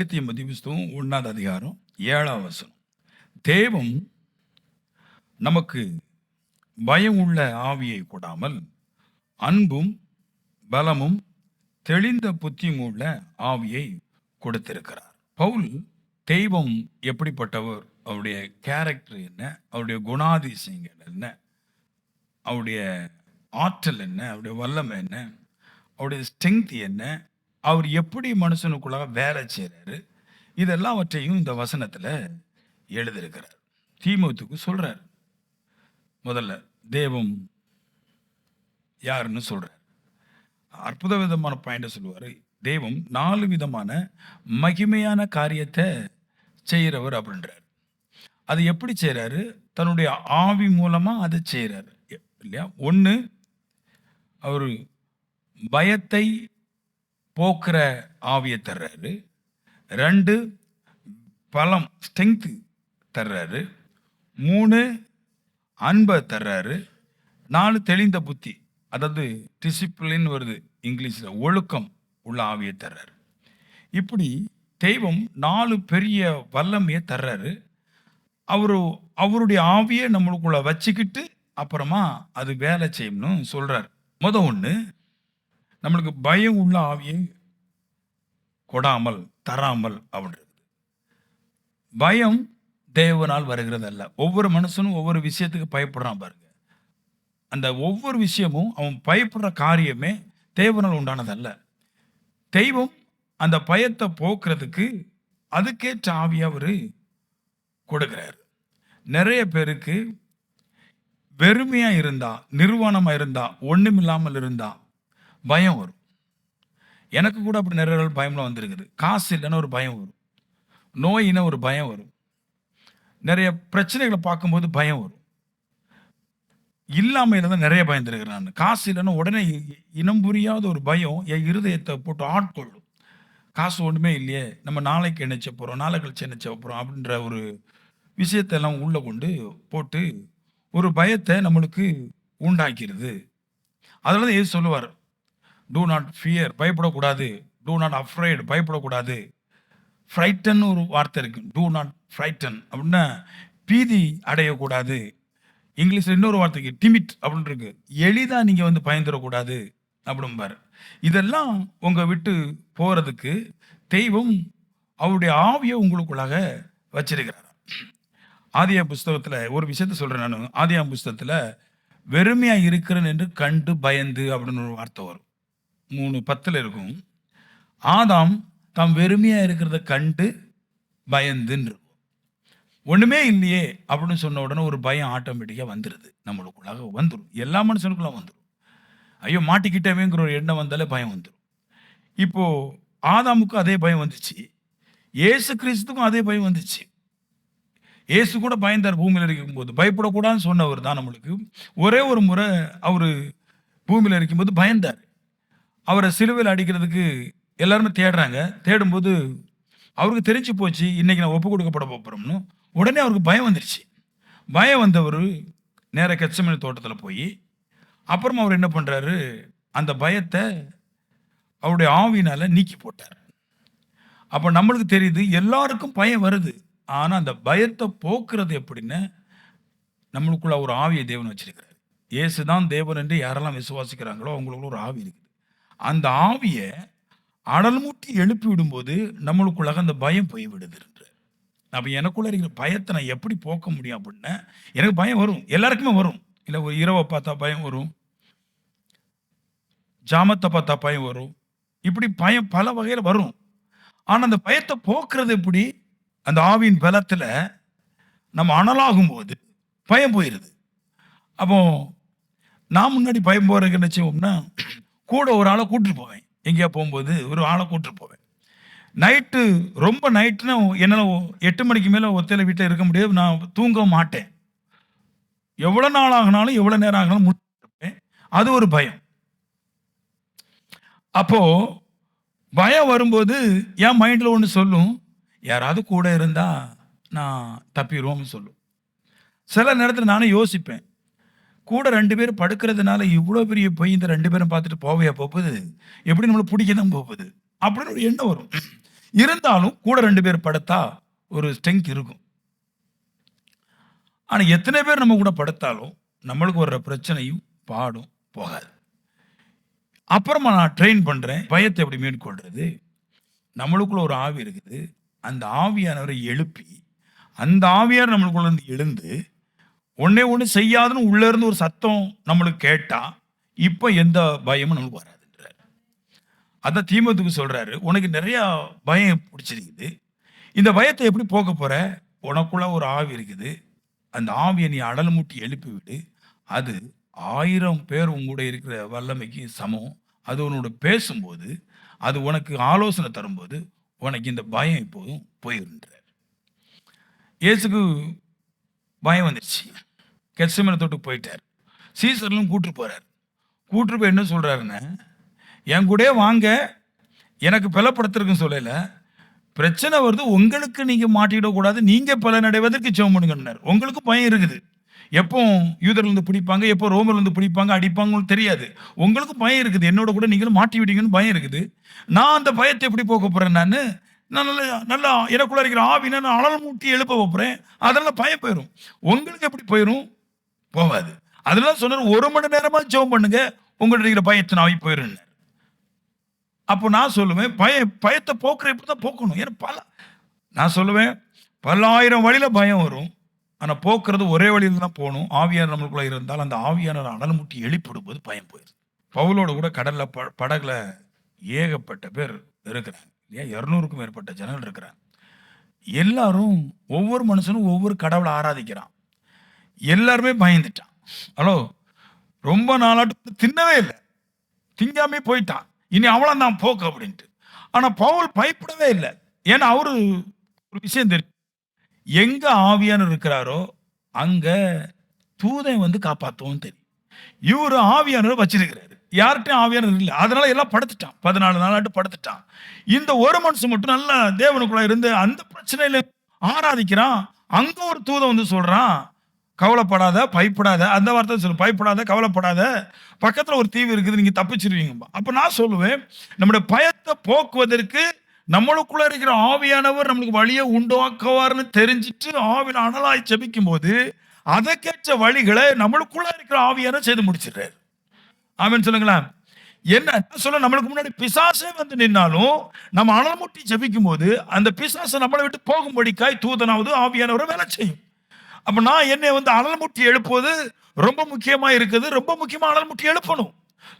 2 தீமோத்தேயு புஸ்தகம் 1வது அதிகாரம் 7வது வசனம். தேவன் நமக்கு பயம் உள்ள ஆவியை கொடாமல் அன்பும் பலமும் தெளிந்த புத்தியும் உள்ள ஆவியை கொடுத்திருக்கிறார். பவுல் தெய்வம் எப்படிப்பட்டவர், அவருடைய கேரக்டர் என்ன, அவருடைய குணாதிசயங்கள் என்ன, அவருடைய ஆற்றல் என்ன, அவருடைய வல்லமை என்ன, அவருடைய ஸ்ட்ரெங்க் என்ன, அவர் எப்படி மனுஷனுக்குள்ளாக வேலை செய்கிறாரு, இதெல்லாவற்றையும் இந்த வசனத்தில் எழுதியிருக்கிறார். தீமோத்துக்கு சொல்றார். முதல்ல தெய்வம் யாருன்னு சொல்றார். அற்புத விதமான பாயிண்ட சொல்லுவார். தெய்வம் 4 விதமான மகிமையான காரியத்தை செய்கிறவர் அப்படின்றார். அது எப்படி செய்கிறாரு? தன்னுடைய ஆவி மூலமா அதை செய்கிறாரு இல்லையா? 1, அவர் பயத்தை போக்குற ஆவியை தர்றாரு. 2, பலம் ஸ்ட்ரெங்க் தர்றாரு. 3, அன்பை தர்றாரு. 4, தெளிந்த புத்தி, அதாவது டிசிப்ளின் வருது இங்கிலீஷில், ஒழுக்கம் உள்ள ஆவியை தர்றாரு. இப்படி தெய்வம் 4 பெரிய வல்லமையை தர்றாரு. அவருடைய ஆவியை நம்மளுக்குள்ள வச்சுக்கிட்டு அப்புறமா அது வேலை செய்யணும்னு சொல்றாரு. ஒன்று, நம்மளுக்கு பயம் உள்ள ஆவியை கொடாமல் தராமல் அப்படின்றது. பயம் தேவனால் வருகிறது அல்ல. ஒவ்வொரு மனுஷனும் ஒவ்வொரு விஷயத்துக்கு பயப்படுறான் பாருங்க. அந்த ஒவ்வொரு விஷயமும் அவன் பயப்படுற காரியமே தேவனால் உண்டானதல்ல. தெய்வம் அந்த பயத்தை போக்குறதுக்கு அதுக்கேற்ற ஆவியை அவர் கொடுக்கிறார். நிறைய பேருக்கு வெறுமையா இருந்தா, நிர்வாணமா இருந்தா, ஒண்ணுமில்லாமல் இருந்தா பயம் வரும். எனக்கு கூட அப்படி நிறைய பயம்லாம் வந்திருக்குது. காசு இல்லைன்னா ஒரு பயம் வரும், நோயினா ஒரு பயம் வரும், நிறைய பிரச்சனைகளை பார்க்கும்போது பயம் வரும். இல்லாமல் இருந்தால் நிறைய பயந்துருக்கிறேன் நான். காசு இல்லைன்னா உடனே இனம் புரியாத ஒரு பயம் என் இருதயத்தை போட்டு ஆட்கொள்ளும். காசு ஒன்றுமே இல்லையே, நம்ம நாளைக்கு நினைச்ச போகிறோம், நாளை கழிச்சு நினைச்ச போகிறோம் அப்படின்ற ஒரு விஷயத்தெல்லாம் உள்ளே கொண்டு போட்டு ஒரு பயத்தை நம்மளுக்கு உண்டாக்கிறது. அதனால தான் ஏசு சொல்லுவார், டூ நாட் ஃபியர், பயப்படக்கூடாது. டூ நாட் அஃப்ரைட், பயப்படக்கூடாது. ஃப்ரைட்டன் ஒரு வார்த்தை இருக்கு, டூ நாட் ஃப்ரைட்டன் அப்படின்னா பீதி அடையக்கூடாது. இங்கிலீஷில் இன்னொரு வார்த்தைக்கு டிமிட் அப்படின்னு இருக்கு, எளிதாக நீங்கள் பயந்துடக்கூடாது அப்படிம்பார். இதெல்லாம் உங்கள் விட்டு போகிறதுக்கு தெய்வம் அவருடைய ஆவியை உங்களுக்குள்ளாக வச்சிருக்கிறார். ஆதியாம் புஸ்தகத்தில் ஒரு விஷயத்த சொல்கிறேன் நான். ஆதியாம் புஸ்தகத்தில் வெறுமையாக இருக்கிறேன் என்று கண்டு பயந்து அப்படின்னு ஒரு வார்த்தை வரும். 3:10 இருக்கும். ஆதாம் தாம் வெறுமையாக இருக்கிறத கண்டு பயந்துன்னு இருக்கும். ஒன்றுமே இல்லையே அப்படின்னு சொன்ன உடனே ஒரு பயம் ஆட்டோமேட்டிக்காக வந்துடுது, நம்மளுக்குள்ளாக வந்துடும். எல்லா மனுஷனுக்குள்ளாக வந்துடும். ஐயோ மாட்டிக்கிட்டவேங்கிற ஒரு எண்ணம் வந்தாலே பயம் வந்துடும். இப்போது ஆதாமுக்கும் அதே பயம் வந்துச்சு, ஏசு கிறிஸ்துக்கும் அதே பயம் வந்துச்சு. ஏசு கூட பயந்தார் பூமியில் இருக்கும்போது. பயப்படக்கூடாதுன்னு சொன்னவர் தான் நம்மளுக்கு. ஒரே ஒரு முறை அவர் பூமியில் இருக்கும்போது பயந்தார். அவரை சிலுவையில் அடிக்கிறதுக்கு எல்லாருமே தேடுறாங்க. தேடும்போது அவருக்கு தெரிஞ்சு போச்சு, இன்னைக்கு நான் ஒப்பு கொடுக்கப்பட போகிறோம்னு. உடனே அவருக்கு பயம் வந்துருச்சு. பயம் வந்தவர் நேராக கெத்செமனே தோட்டத்தில் போய் அப்புறமா அவர் என்ன பண்ணுறாரு, அந்த பயத்தை அவருடைய ஆவியினால நீக்கி போட்டார். அப்போ நம்மளுக்கு தெரியுது எல்லாருக்கும் பயம் வருது. ஆனால் அந்த பயத்தை போக்குறது எப்படின்னு நம்மளுக்குள்ள ஒரு ஆவியை தேவன் வச்சிருக்கிறார். இயேசு தான் தேவன் என்று யாரெல்லாம் விசுவாசிக்கிறாங்களோ அவங்களுக்குள்ள ஒரு ஆவி இருக்குது. அந்த ஆவியை அடல்மூட்டி எழுப்பி விடும்போது நம்மளுக்குள்ளாக அந்த பயம் போய் விடுதுன்ற. அப்போ எனக்குள்ள இருக்கிற பயத்தை நான் எப்படி போக்க முடியும் அப்படின்னா, எனக்கு பயம் வரும், எல்லாருக்குமே வரும். இல்லை, ஒரு இரவை பார்த்தா பயம் வரும், ஜாமத்தை பார்த்தா பயம் வரும், இப்படி பயம் பல வகையில் வரும். ஆனால் அந்த பயத்தை போக்குறது எப்படி? அந்த ஆவியின் பலத்தில் நம்ம அனலாகும் போது பயம் போயிடுது. அப்போ நான் முன்னாடி பயம் போகிறதுக்கு என்ன செய்வோம்னா, கூட ஒரு ஆளை கூட்டிட்டு போவேன். எங்கேயா போகும்போது ஒரு ஆளை கூட்டிட்டு போவேன். நைட்டு ரொம்ப நைட்டுன்னா என்னால் 8 மணிக்கு மேலே ஒத்தையில் வீட்டில் இருக்க முடியாது, நான் தூங்க மாட்டேன். எவ்வளோ நாள் ஆகினாலும் எவ்வளோ நேரம் ஆகினாலும் முடிப்பேன். அது ஒரு பயம். அப்போது பயம் வரும்போது என் மைண்டில் ஒன்று சொல்லும், யாராவது கூட இருந்தால் நான் தப்பிடுவோம்னு சொல்லும். சில நேரத்தில் நானும் யோசிப்பேன், கூட 2 பேர் படுக்கிறதுனால இவ்வளோ பெரிய பொய் இந்த 2 பேரும் பார்த்துட்டு போவையா போகுது, எப்படி நம்மளை பிடிக்க தான் போகுது அப்படின்னு ஒரு எண்ணம் வரும். இருந்தாலும் கூட 2 பேர் படுத்தா ஒரு ஸ்ட்ரெங்த் இருக்கும். ஆனா எத்தனை பேர் நம்ம கூட படுத்தாலும் நம்மளுக்கு வர்ற பிரச்சனையும் பாடும் போகாது. அப்புறமா நான் ட்ரெயின் பண்றேன். பயத்தை எப்படி மேற்கொள்றது? நம்மளுக்குள்ள ஒரு ஆவி இருக்குது. அந்த ஆவியானவரை எழுப்பி, அந்த ஆவியார் நம்மளுக்குள்ள இருந்து எழுந்து, ஒண்ணே ஒண்ணு செய்யாதுன்னு உள்ள இருந்து ஒரு சத்தம் நம்மளுக்கு கேட்டா, இப்ப எந்த பயமும் நமக்கு வராதுன்றார். அதான் தீமோத்தேயுக்கு சொல்றாரு, உனக்கு நிறைய பயம் பிடிச்சிருக்குது. இந்த பயத்தை எப்படி போக்க போற? உனக்குள்ள ஒரு ஆவி இருக்குது. அந்த ஆவியை நீ அனல் மூட்டி எழுப்பி விடு. அது 1000 பேர் உங்கூட இருக்கிற வல்லமைக்கு சமம். அது உன்னோட பேசும்போது, அது உனக்கு ஆலோசனை தரும்போது, உனக்கு இந்த பயம் இப்போதும் போயிருன்றார். இயேசுக்கு பயம் வந்துருச்சு. கெத்செமனே தோட்டத்துக்கு போயிட்டார். சீசர்களும் கூட்டிட்டு போறார். கூட்டிட்டு போய் என்ன சொல்றாருன்னா, என் கூடயே வாங்க, எனக்கு பலப்படுத்துறதுக்குன்னு சொல்லல. பிரச்சனை வருது, உங்களுக்கு நீங்க மாட்டிடக்கூடாது, நீங்க பலனடைவதற்கு ஜெபம் பண்ணுங்கன்னார். உங்களுக்கு பயம் இருக்குது. எப்போ யூதர்லேருந்து பிடிப்பாங்க, எப்போ ரோமர்லேருந்து பிடிப்பாங்க, அடிப்பாங்கன்னு தெரியாது. உங்களுக்கு பயம் இருக்குது. என்னோட கூட நீங்களும் மாட்டி விட்டீங்கன்னு பயம் இருக்குது. நான் அந்த பயத்தை எப்படி போக்க போறேன்? நான் நல்லா நல்லா எனக்குள்ள இருக்கிற ஆவினா நான் அனல் மூட்டி எழுப்ப போறேன். அதெல்லாம் பயம் போயிடும். உங்களுக்கு எப்படி போயிடும்? போகாது. அதெல்லாம் சொன்னார், 1 மணி நேரமா ஜெபம் பண்ணுங்க, உங்கள்ட்ட இருக்கிற பயத்தின் ஆவி போயிடும். அப்போ நான் சொல்லுவேன், பயத்தை போக்குற இப்படி தான் போக்கணும். ஏன்னா நான் சொல்லுவேன், பல்லாயிரம் வழியில பயம் வரும். ஆனா போக்குறது ஒரே வழியில தான் போகணும். ஆவியானவர் நம்மளுக்குள்ள இருந்தால் அந்த ஆவியானவர் அனல் மூட்டி எழுப்பிடும்போது பயம் போயிடுது. பவுலோட கூட கடல்ல படகுல ஏகப்பட்ட பேர் இருக்கிறாங்க. 200க்கும் மேற்பட்ட ஜனங்கள் இருக்கிறாங்க. எல்லாரும் ஒவ்வொரு மனுஷனும் ஒவ்வொரு கடவுளை ஆராதிக்கிறான். எல்லாருமே பயந்துட்டான். ஹலோ, ரொம்ப நாளாட்டு தின்னவே இல்லை, திங்காமே போயிட்டான். இனி அவ்வளவுதான் போக்கு அப்படின்ட்டு. ஆனா பவுல் பயப்படவே இல்லை. ஏன்னா அவரு ஒரு விஷயம் தெரியும், எங்க ஆவியானவர் இருக்கிறாரோ அங்க தூதன் வந்து காப்பாத்துவோம் தெரியும். இவரு ஆவியானவர் வச்சிருக்கிறாரு, யார்கிட்டையும் ஆவியானவர் இல்லை. அதனால எல்லாம் படுத்துட்டான். 14 நாளாட்டு படுத்துட்டான். இந்த ஒரு மனுஷன் மட்டும் நல்லா தேவனுக்குள்ள இருந்து அந்த பிரச்சனையில ஆராதிக்கிறான். அங்க ஒரு தூதன் வந்து சொல்றான், கவலைப்படாத, பயப்படாத. அந்த வார்த்தை சொல்லு, பயப்படாத, கவலைப்படாத, பக்கத்துல ஒரு தீவு இருக்குது, நீங்க தப்பிச்சிருவீங்க. அப்ப நான் சொல்லுவேன், நம்முடைய பயத்தை போக்குவதற்கு நம்மளுக்குள்ள இருக்கிற ஆவியானவர் நம்மளுக்கு வழியை உண்டாக்குவார்னு தெரிஞ்சிட்டு ஆவில அனலாய் ஜெபிக்கும் போது அதற்கேற்ற வழிகளை நம்மளுக்குள்ள இருக்கிற ஆவியானவர் செய்து முடிச்சிடுறாரு. ஆமென் சொல்லுங்களேன். என்ன சொல்ல, நம்மளுக்கு முன்னாடி பிசாசே வந்து நின்னாலும் நம்ம அனல் மூட்டி ஜெபிக்கும் போது அந்த பிசாசை நம்மளை விட்டு போகும்படிக்காய் தூதனாவது ஆவியானவரை வேலை செய்யும். அப்ப நான் என்னை வந்து அனல் மூட்டி எழுப்புவது ரொம்ப முக்கியமா இருக்குது. ரொம்ப முக்கியமா அனல் மூட்டி எழுப்பணும்.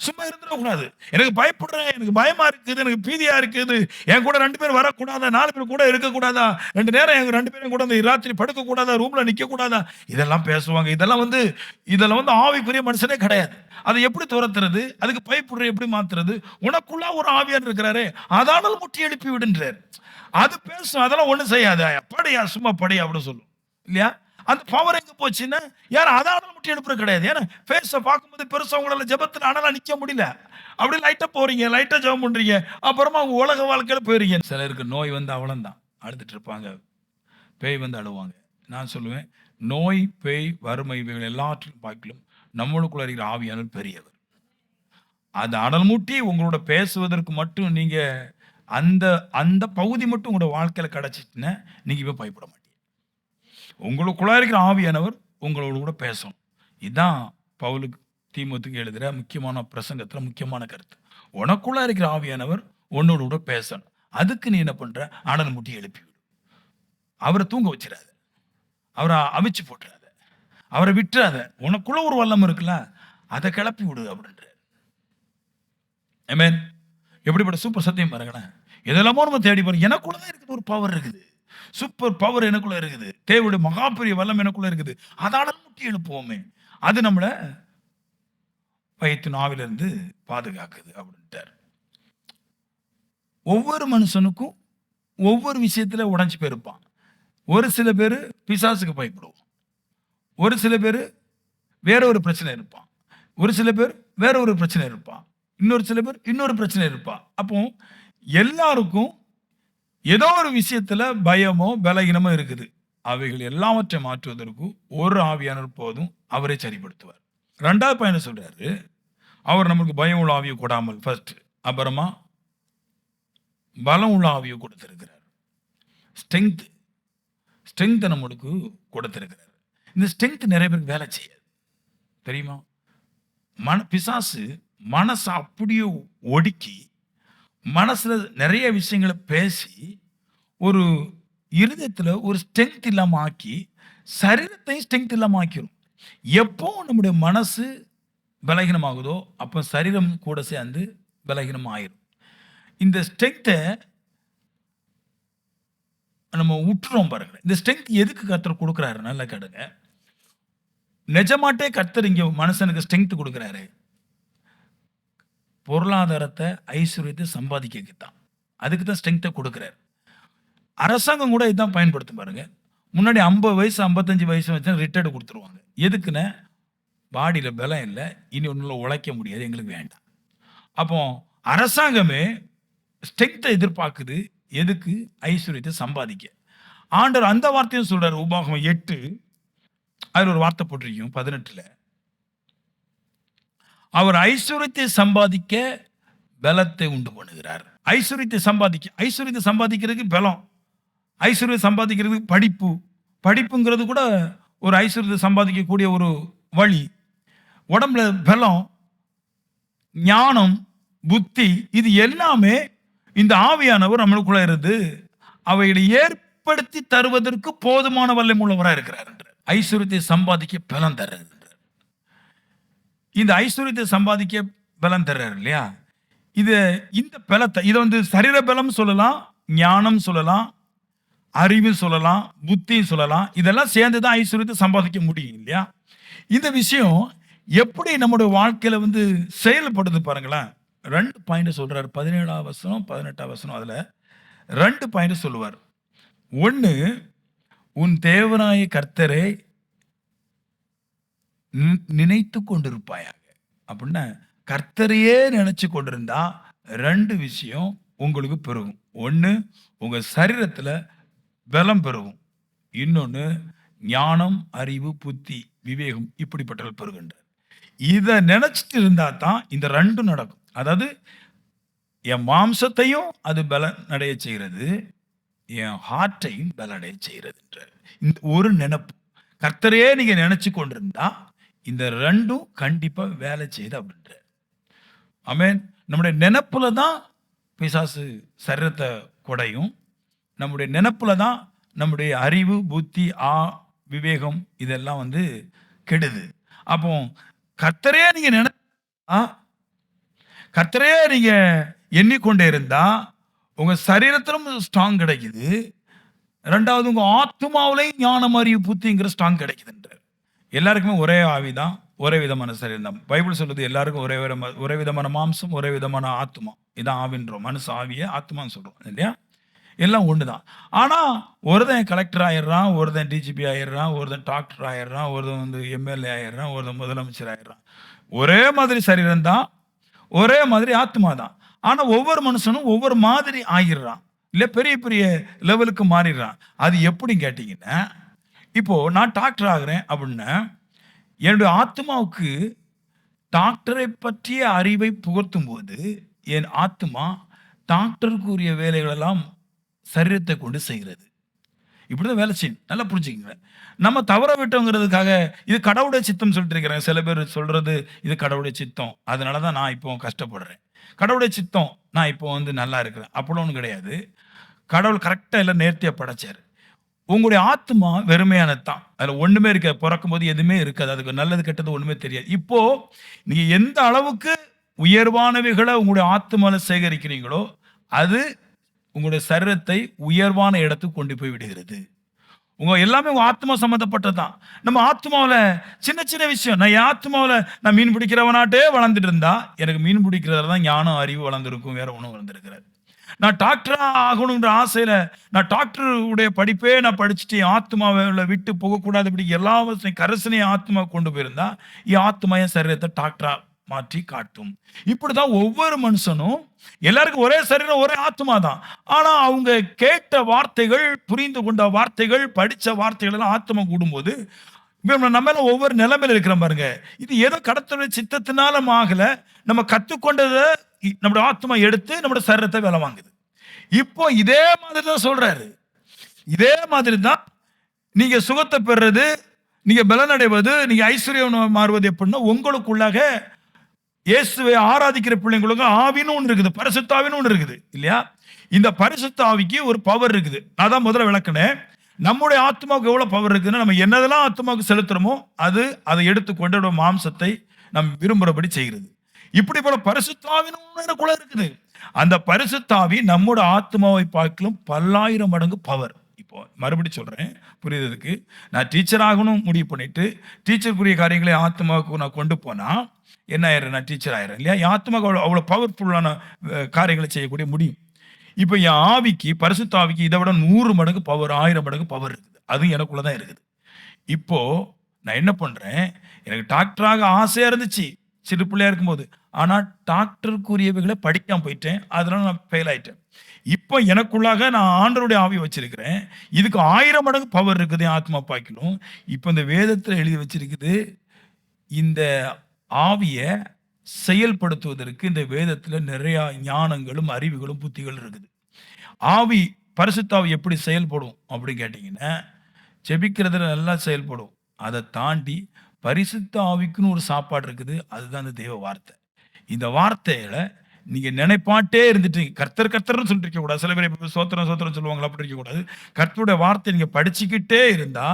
சும்மா இருந்துடக்கூடாது. எனக்கு பயப்படுறேன், எனக்கு பயமா இருக்குது, எனக்கு பீதியா இருக்குது, என் கூட 2 பேர் வரக்கூடாதா, 4 பேர் கூட இருக்கக்கூடாதா, 2 நேரம் எங்க 2 பேரும் கூட ராத்திரி படுக்க கூடாதா, ரூம்ல நிக்க கூடாதா, இதெல்லாம் பேசுவாங்க. இதெல்லாம் வந்து ஆவிக்குரிய மனுஷனே கிடையாது. அதை எப்படி துரத்துறது? அதுக்கு பயப்படுற எப்படி மாத்துறது? உனக்குள்ள ஒரு ஆவியார் இருக்கிறாரே, அதானல் முட்டி எழுப்பி விடுன்றார். அது பேசும், அதெல்லாம் ஒண்ணும் செய்யாத, படியா சும்மா படியா அப்படின்னு சொல்லும் இல்லையா? அந்த பவர் எங்க போச்சுன்னா, யாரும் அதானல் முட்டி எழுப்புறது கிடையாது. ஏன்னா ஃபேஸை பார்க்கும்போது பெருசா உங்களால ஜெபத்தில் அனலா நிக்க முடியல. அப்படி லைட்டா போறீங்க, லைட்டா ஜெபம் பண்றீங்க, அப்புறமா உங்க உலக வாழ்க்கையில போயிருங்க. சிலருக்கு நோய் வந்து அவ்வளவுதான், அழுதுட்டு இருப்பாங்க, பேய் வந்து அழுவாங்க. நான் சொல்லுவேன், நோய், பேய், வறுமை இவைகள் எல்லாற்றிலும் பார்க்கலும் நம்மளுக்குள்ள இருக்கிற ஆவியானவர் பெரியவர். அது அனல் மூட்டி உங்களோட பேசுவதற்கு மட்டும் நீங்க அந்த அந்த பகுதி மட்டும் உங்களோட வாழ்க்கையில கிடைச்சிட்டுன்னா நீங்க இப்ப பயப்பட மாட்டீங்க. உங்களுக்குள்ள இருக்கிற ஆவியானவர் உங்களோட கூட பேசணும். இதுதான் பவுலுக்கு தீமோத்தேயுக்கு எழுதுற முக்கியமான பிரசங்கத்துல முக்கியமான கருத்து. உனக்குள்ள இருக்கிற ஆவியானவர் உன்னோட கூட பேசணும். அதுக்கு நீ என்ன பண்ற? அனல் மூட்டி எழுப்பி விடு. அவரை தூங்க வச்சிடாத, அவரை அவிச்சு போட்டுறாத, அவரை விட்டுறாத. உனக்குள்ள ஒரு வல்லம் இருக்குல்ல, அதை கிளப்பி விடு அப்படின்ற. ஆமென். எப்படிப்பட்ட சூப்பர் சத்தியம் பாருங்களேன். எதெல்லாமோ நம்ம தேடி பாருங்க. எனக்குள்ளதான் இருக்குது, ஒரு பவர் இருக்குது, சூப்பர் பவர் எனக்குள்ள இருக்குது, தேவனுடைய மகா பெரிய வல்லம் எனக்குள்ள இருக்குது. அதான முட்டி எழுப்புவோமே, அது நம்மள பயத்தின் ஆவிலிருந்து பாதுகாக்குது அப்படின்ட்டார். ஒவ்வொரு மனுஷனுக்கும் ஒவ்வொரு விஷயத்துல உடைஞ்சு போயிருப்பான். ஒரு சில பேர் பிசாசுக்கு பயப்படுவோம், ஒரு சில பேர் வேற ஒரு பிரச்சனை இருப்பான், ஒரு சில பேர் வேற ஒரு பிரச்சனை இருப்பான், இன்னொரு சில பேர் இன்னொரு பிரச்சனை இருப்பான். அப்போ எல்லாருக்கும் ஏதோ ஒரு விஷயத்துல பயமோ பலகீனமோ இருக்குது. அவைகள் எல்லாவற்றை மாற்றுவதற்கு ஒரு ஆவியானவர் போதும், அவரை சரிப்படுத்துவார். 2வது பையன் சொல்றாரு, அவர் நமக்கு பயம் உள்ள ஆவியை கொடாமல் ஃபர்ஸ்ட், அப்புறமா பலம் உள்ள ஆவியை கொடுத்திருக்கிறார். ஸ்ட்ரென்த் நம்மளுக்கு கொடுத்திருக்கிறார். இந்த ஸ்ட்ரென்த் நிறைய பேருக்கு வேலை செய்யாது, தெரியுமா? பிசாசு மனசை அப்படியே ஒடுக்கி, மனசுல நிறைய விஷயங்களை பேசி, ஒரு இருதயத்துல ஒரு ஸ்ட்ரென்த் இல்லாம ஆக்கி, சரீரத்தையும் ஸ்ட்ரென்த் இல்லாம ஆக்கிரும். எப்போ நம்முடைய மனசு பலகீனமாகுதோ அப்போ சரீரம் கூட சேர்ந்து பலகீனம் ஆயிரும். இந்த ஸ்ட்ரென்த்தை நம்ம விட்டுறோம் பாருங்க. இந்த ஸ்ட்ரென்த் எதுக்கு கர்த்தர் கொடுக்குறாரு? நல்லா கேளுங்க. நிஜமாட்டே கர்த்தர் இங்க மனுஷனுக்கு ஸ்ட்ரென்த் கொடுக்குறாரு, பொருளாதாரத்தை ஐஸ்வர்யத்தை சம்பாதிக்க தான். அதுக்கு தான் ஸ்ட்ரென்த்தை கொடுக்குறாரு. அரசாங்கம் கூட இதுதான் பயன்படுத்தும் பாருங்க. முன்னாடி 50 வயசு 55 வயசு வச்சு ரிட்டையர்டு கொடுத்துருவாங்க. எதுக்குன்னு? பாடியில பலம் இல்லை, இனி ஒன்றும் உழைக்க முடியாது, எங்களுக்கு வேண்டாம். அப்போ அரசாங்கமே ஸ்ட்ரென்த்தை எதிர்பார்க்குது. எதுக்கு? ஐஸ்வர்யத்தை சம்பாதிக்க. ஆண்டவர் அந்த வார்த்தையும் சொல்றாரு. உபாகமம் 8 அதில் ஒரு வார்த்தை போட்டிருக்கோம் 18. அவர் ஐஸ்வர்யத்தை சம்பாதிக்க பலத்தை உண்டு பண்ணுகிறார். ஐஸ்வர்யத்தை சம்பாதிக்கிறதுக்கு பலம், ஐஸ்வர்யத்தை சம்பாதிக்கிறதுக்கு படிப்புங்கிறது கூட ஒரு ஐஸ்வர்யத்தை சம்பாதிக்கக்கூடிய ஒரு வழி. உடம்புல பலம், ஞானம், புத்தி, இது எல்லாமே இந்த ஆவியானவர் நம்மளுக்குள்ள இருந்து அவைகளை ஏற்படுத்தி தருவதற்கு போதுமான வல்லமை உள்ளவராக இருக்கிறார் என்று. ஐஸ்வர்யத்தை சம்பாதிக்க பலம் தர்றார். இந்த ஐஸ்வர்யத்தை சம்பாதிக்க பலம் தர்றாரு இல்லையா? இந்த பலத்தை இதை சரீர பலம் சொல்லலாம், ஞானம் சொல்லலாம், அறிவு சொல்லலாம், புத்தியும் சொல்லலாம். இதெல்லாம் சேர்ந்துதான் ஐஸ்வர்யத்தை சம்பாதிக்க முடியும் இல்லையா? இந்த விஷயம் எப்படி நம்முடைய வாழ்க்கையில செயல்படுது பாருங்களேன். 2 பாயிண்ட் சொல்றாரு. 17ஆம் வசனம் 18ஆம் வசனம் அதுல 2 பாயிண்ட் சொல்லுவார். 1, உன் தேவனாய கர்த்தரை நினைத்து கொண்டிருப்பாயாக. அப்படின்னா கர்த்தரையே நினைச்சு கொண்டிருந்தா 2 விஷயம் உங்களுக்கு பெருகும். 1, உங்க சரீரத்துல பலம் பெருகும். இன்னொன்னு ஞானம், அறிவு, புத்தி, விவேகம் இப்படிப்பட்டவர்கள் பெறுகின்றார். இதை நினைச்சிட்டு இருந்தா தான் இந்த 2 நடக்கும். அதாவது என் மாம்சத்தையும் அது பலனடைய செய்கிறது, என் ஹார்ட்டையும் பலனடைய செய்கிறது என்ற இந்த ஒரு நினைப்பு கர்த்தரையே நீங்க நினைச்சு கொண்டிருந்தா இந்த 2ம் கண்டிப்பா வேலை செய்யுது அப்படின்ற. ஆமென். நம்முடைய நினைப்புல தான் பிசாசு சரீரத்தை குடையும். நம்முடைய நினைப்புல தான் நம்முடைய அறிவு, புத்தி, விவேகம் இதெல்லாம் கெடுது. அப்போ கர்த்தரே நீங்க எண்ணிக்கொண்டே இருந்தா உங்க சரீரத்திலும் ஸ்ட்ராங் கிடைக்குது. 2வது உங்க ஆத்மாவிலையும் ஞானம், அறிவு, புத்திங்கிற ஸ்ட்ராங் கிடைக்குதுன்ற. எல்லாருக்குமே ஒரே ஆவிதான், ஒரே விதமான சரீரம் தான். பைபிள் சொல்றது எல்லாருக்கும் ஒரே விதமான மாம்சம், ஒரே விதமான ஆத்மா. இதான் ஆவின்றோம். மனசு ஆவிய ஆத்மான்னு சொல்றோம் இல்லையா? எல்லாம் ஒண்ணுதான். ஆனா ஒருத்தன் கலெக்டர் ஆயிடுறான், ஒருத்தன் டிஜிபி ஆயிடுறான், ஒருத்தன் டாக்டர் ஆயிடுறான், ஒருத்தன் எம்எல்ஏ ஆயிடுறான், ஒருத்தன் முதலமைச்சர் ஆயிடுறான். ஒரே மாதிரி சரீரம் தான், ஒரே மாதிரி ஆத்மா தான். ஆனா ஒவ்வொரு மனுஷனும் ஒவ்வொரு மாதிரி ஆகிடுறான், இல்ல பெரிய பெரிய லெவலுக்கு மாறிடுறான். அது எப்படி கேட்டீங்கன்னா, இப்போ நான் டாக்டர் ஆகிறேன் அப்படின்னா என்னுடைய ஆத்மாவுக்கு டாக்டரை பற்றிய அறிவை புகழ்த்தும் போது என் ஆத்மா டாக்டருக்குரிய வேலைகளெல்லாம் சரீரத்தை கொண்டு செய்கிறது. இப்படிதான் வேலை செய்யும். நல்லா புரிஞ்சுக்கங்க. நம்ம தவற விட்டோங்கிறதுக்காக இது கடவுளுடைய சித்தம் சொல்லிட்டு இருக்கிறேன். சில பேர் சொல்றது இது கடவுளுடைய சித்தம், அதனாலதான் நான் இப்போ கஷ்டப்படுறேன். கடவுளுடைய சித்தம், நான் இப்போ நல்லா இருக்கிறேன் அப்படிலாம் ஒன்றும் கிடையாது. கடவுள் கரெக்டா எல்லாம் நேர்த்தியா படைச்சாரு. உங்களுடைய ஆத்மா வெறுமையானது தான். அதுல ஒண்ணுமே இருக்க, பிறக்கும் போது எதுவுமே இருக்காது. அதுக்கு நல்லது கெட்டது ஒண்ணுமே தெரியாது. இப்போ நீங்க எந்த அளவுக்கு உயர்வானவைகளை உங்களுடைய ஆத்மால சேகரிக்கிறீங்களோ அது உங்களுடைய சரீரத்தை உயர்வான இடத்துக்கு கொண்டு போய் விடுகிறது. உங்க எல்லாமே உங்க ஆத்மா சம்மந்தப்பட்டதுதான். நம்ம ஆத்மாவில் சின்ன சின்ன விஷயம், நான் என் ஆத்மாவில் நான் மீன் பிடிக்கிறவனாட்டே வளர்ந்துட்டு இருந்தா எனக்கு மீன் பிடிக்கிறதுல தான் ஞானம், அறிவு வளர்ந்துருக்கும், வேற ஒன்றும் வளர்ந்துருக்கிறாரு. நான் டாக்டரா ஆகணுங்கிற ஆசையில நான் டாக்டருடைய படிப்பே நான் படிச்சுட்டு என் ஆத்மாவை விட்டு போகக்கூடாது, இப்படி எல்லாவற்றையும் கரசனையும் ஆத்மா கொண்டு போயிருந்தா என் ஆத்மா என் சரீரத்தை டாக்டரா மாற்றி காட்டும். இப்படிதான் ஒவ்வொரு மனுஷனும், எல்லாருக்கும் ஒரே சரீரம் ஒரே ஆத்மா தான். ஆனா அவங்க கேட்ட வார்த்தைகள், புரிந்து கொண்ட வார்த்தைகள், படிச்ச வார்த்தைகள் எல்லாம் ஆத்மா கூடும்போது நம்ம ஒவ்வொரு நிலைமையில இருக்கிற பாருங்க. இது ஏதோ கடத்தோட சித்தத்தினால ஆகல, நம்ம கத்துக்கொண்டதை நம்முடைய ஆத்மா எடுத்து நம்முடைய சரீரத்தை வேலை வாங்குது. இப்போ இதே மாதிரி தான் சொல்றாரு. இதே மாதிரி தான் நீங்க சுகத்தை பெறுறது, நீங்க பலனடைவது, நீங்க ஐஸ்வர்யம் மாறுவது எப்படின்னா, உங்களுக்குள்ளாக இயேசுவை ஆராதிக்கிற பிள்ளைங்களுக்கு ஆவின்னு ஒன்று இருக்குது, பரிசுத்த ஆவின்னு ஒன்று இருக்குது இல்லையா? இந்த பரிசுத்த ஆவிக்கு ஒரு பவர் இருக்குது. நான் தான் முதல்ல விளக்குனேன். நம்முடைய ஆத்மாவுக்கு எவ்வளவு பவர் இருக்குதுன்னா, நம்ம என்னதெல்லாம் ஆத்மாவுக்கு செலுத்துறோமோ அதை எடுத்துக்கொண்டு நம்முடைய மாம்சத்தை நம் விரும்புறபடி செய்கிறது. இப்படி போல பரிசுத்த ஆவின்னு ஒன்று எனக்குள்ள இருக்குது. அந்த பரிசுத்த ஆவி நம்முடைய ஆத்மாவை பார்க்கலும் பல்லாயிரம் மடங்கு பவர். இப்போ மறுபடியும் சொல்றேன் புரியுறதுக்கு. நான் டீச்சர் ஆகணும் முடிவு பண்ணிட்டு டீச்சருக்குரிய காரியங்களை ஆத்மாவுக்கு நான் கொண்டு போனா என்ன ஆயிடுறேன்? நான் டீச்சர் ஆயிடுறேன் இல்லையா? என் ஆத்மாவுக்கு அவ்வளோ பவர்ஃபுல்லான காரியங்களை செய்யக்கூடிய முடியும். இப்போ என் ஆவிக்கு, பரிசுத்த ஆவிக்கு இதை விட 100 மடங்கு பவர், 1000 மடங்கு பவர் இருக்குது. அதுவும் எனக்குள்ள தான் இருக்குது. இப்போ நான் என்ன பண்றேன்? எனக்கு டாக்டராக ஆசையா இருந்துச்சு சிறு பிள்ளையா இருக்கும்போது. ஆனா டாக்டருக்குரியவைகளை படிக்காம போயிட்டேன். அதனால நான் ஃபெயில் ஆயிட்டேன். இப்போ எனக்குள்ளாக நான் ஆண்டவருடைய ஆவி வச்சிருக்கிறேன். இதுக்கு 1000 மடங்கு பவர் இருக்குது என் ஆத்மா பாய்க்கணும். இப்போ இந்த வேதத்தில் எழுதி வச்சிருக்குது, இந்த ஆவியை செயல்படுத்துவதற்கு இந்த வேதத்துல நிறைய ஞானங்களும் அறிவுகளும் புத்திகளும் இருக்குது. ஆவி, பரிசுத்த ஆவி எப்படி செயல்படும் அப்படின்னு கேட்டீங்கன்னா, ஜெபிக்கிறதுல நல்லா செயல்படும். அதை தாண்டி பரிசுத்த ஆவிக்குன்னு ஒரு சாப்பாடு இருக்குது. அதுதான் இந்த தேவ வார்த்தை. இந்த வார்த்தையில நீங்க நினைப்பாட்டே இருந்துட்டு கர்த்தர் கர்த்தர்னு சொல்லிட்டு இருக்க கூடாது. சில பேர் இப்ப சோத்திரம் சோத்திரம் சொல்லுவாங்களா, அப்படி இருக்க கூடாது. கர்த்தருடைய வார்த்தை நீங்க படிச்சுக்கிட்டே இருந்தா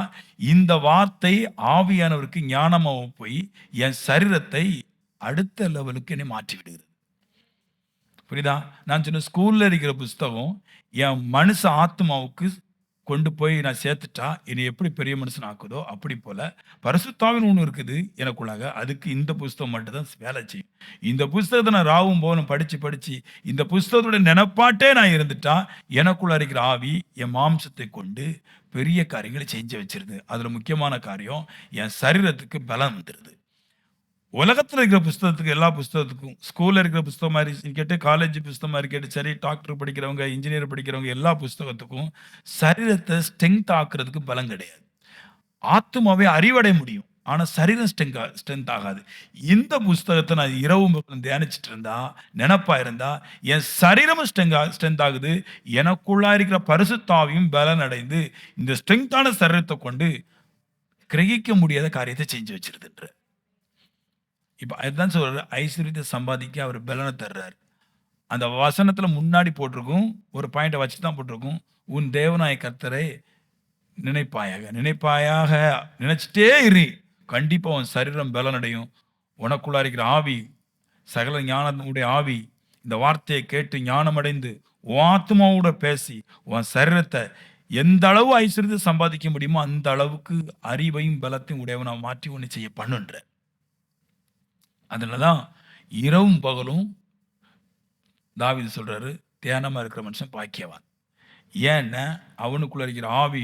இந்த வார்த்தை ஆவியானவருக்கு ஞானமாக போய் என் சரீரத்தை அடுத்த லெவலுக்கு என்னை மாற்றி விடுகிறது. புரியுதா? நான் சொன்ன ஸ்கூல்ல இருக்கிற புஸ்தகம் என் மனுஷ ஆத்மாவுக்கு கொண்டு போய் நான் சேர்த்துட்டா என்னை எப்படி பெரிய மனுஷன் ஆக்குதோ, அப்படி போல பரிசுத்தாவின்னு ஒன்று இருக்குது எனக்குள்ளாக. அதுக்கு இந்த புஸ்தகம் மட்டும்தான் வேலை செய்யும். இந்த புஸ்தகத்தை நான் ராவும் போலும் படிச்சு இந்த புஸ்தகத்தோட நினைப்பாட்டே நான் இருந்துட்டா எனக்குள்ள இருக்கிற ஆவி என் மாம்சத்தை கொண்டு பெரிய காரியங்களை செஞ்சு வச்சிருது. அதுல முக்கியமான காரியம் என் சரீரத்துக்கு பலம் வந்துருது. உலகத்தில் இருக்கிற புஸ்தகத்துக்கு, எல்லா புஸ்தகத்துக்கும், ஸ்கூலில் இருக்கிற புஸ்தகம் மாதிரி கேட்டு, காலேஜ் புஸ்தகம் மாதிரி கேட்டு, சரி டாக்டர் படிக்கிறவங்க, இன்ஜினியர் படிக்கிறவங்க எல்லா புஸ்தகத்துக்கும் சரீரத்தை ஸ்ட்ரென்த் ஆக்குறதுக்கு பலம் கிடையாது. ஆத்மாவே அறிவடைய முடியும், ஆனால் சரீரம் ஸ்ட்ரென்த் ஆகாது. இந்த புஸ்தகத்தை நான் இரவு தியானிச்சுட்டு இருந்தா, நினப்பா இருந்தா என் சரீரமும் ஸ்ட்ரென்த் ஆகுது. எனக்குள்ளா இருக்கிற பரிசுத்தாவியும் பலன் அடைந்து இந்த ஸ்ட்ரென்த்தான சரீரத்தை கொண்டு கிரகிக்க முடியாத காரியத்தை செஞ்சு வச்சிருதுன்ற. இப்போ அதுதான் சொல்றாரு, ஐஸ்வர்யத்தை சம்பாதிக்க அவர் பலனை தர்றாரு. அந்த வசனத்தில் முன்னாடி போட்டிருக்கும், ஒரு பாயிண்டை வச்சு தான் போட்டிருக்கும், உன் தேவனாய கர்த்தரை நினைப்பாயாக நினைச்சிட்டே இரு, கண்டிப்பாக உன் சரீரம் பலனடையும். உனக்குள்ளா இருக்கிற ஆவி, சகல ஞானமுடைய ஆவி இந்த வார்த்தையை கேட்டு ஞானமடைந்து உன் ஆத்மாவோட பேசி உன் சரீரத்தை எந்த அளவு ஐஸ்வர்யத்தை சம்பாதிக்க முடியுமோ அந்த அளவுக்கு அறிவையும் பலத்தையும் உடையவனை மாற்றி ஒன்று செய்ய பண்ணுன்ற. அதில் தான் இரவும் பகலும் தாவீது சொல்றாரு, தியானமாக இருக்கிற மனுஷன் பாக்கியவான். ஏன்னா அவனுக்குள்ள இருக்கிற ஆவி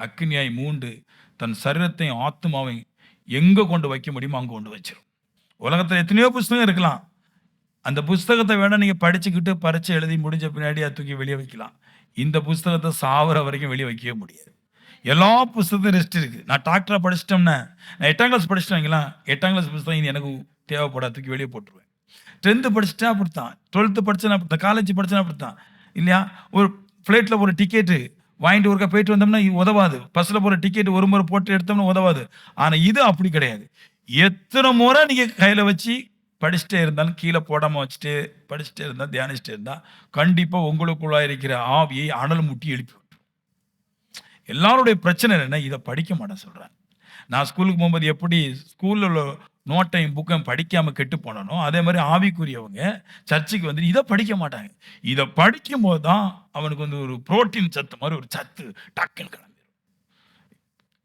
அக்கினியாய் மூண்டு தன் சரீரத்தையும் ஆத்மாவையும் எங்கே கொண்டு வைக்க முடியுமோ அங்கே கொண்டு வச்சிடும். உலகத்தில் எத்தனையோ புஸ்தகம் இருக்கலாம். அந்த புஸ்தகத்தை வேணால் நீங்கள் படிச்சுக்கிட்டு பரீட்சை எழுதி முடிஞ்ச பின்னாடி அதை தூக்கி வெளியே வைக்கலாம். இந்த புஸ்தகத்தை சாவர வரைக்கும் வெளியே வைக்கவே முடியாது. எல்லா புஸ்தகத்தையும் ரெஸ்ட் இருக்குது. நான் டாக்டராக படிச்சிட்டோம்னா, நான் 8ஆம் கிளாஸ் படிச்சிட்டேங்களா, 8ஆம் கிளாஸ் புஸ்தகம் இது எனக்கு தேவைப்படாததுக்கு வெளியே போட்டுருவேன். 10th படிச்சுட்டா அப்படித்தான், 12th படிச்சேன்னா அப்படித்தான், காலேஜ் படிச்சேன்னா அப்படித்தான் இல்லையா? ஒரு ஃப்ளைட்டில் ஒரு டிக்கெட்டு வாங்கிட்டு ஒருக்கா போயிட்டு வந்தோம்னா உதவாது. பஸ்ஸில் போகிற டிக்கெட் ஒரு முறை போட்டு எடுத்தோம்னா உதவாது. ஆனால் இது அப்படி கிடையாது. எத்தனை முறை நீங்கள் கையில் வச்சு படிச்சுட்டே இருந்தாலும் கீழே போடாமல் வச்சுட்டு படிச்சுட்டே இருந்தால் தியானிச்சுட்டே இருந்தால் கண்டிப்பாக உங்களுக்குள்ளே இருக்கிற ஆவியை அனல் முட்டி எழுப்பி விட்டுரும். எல்லாருடைய பிரச்சனை என்னென்னா இதை படிக்க மாட்டேன் சொல்கிறேன். நான் ஸ்கூலுக்கு போகும்போது எப்படி ஸ்கூலில் உள்ள நோட்டையும் புக்கையும் படிக்காமல் கெட்டு போனனோ, அதே மாதிரி ஆவிக்குரியவங்க சர்ச்சுக்கு வந்து இதை படிக்க மாட்டாங்க. இதை படிக்கும் போது தான் அவனுக்கு வந்து ஒரு புரோட்டீன் சத்து மாதிரி ஒரு சத்து டக்குன்னு கிளம்பிடும்.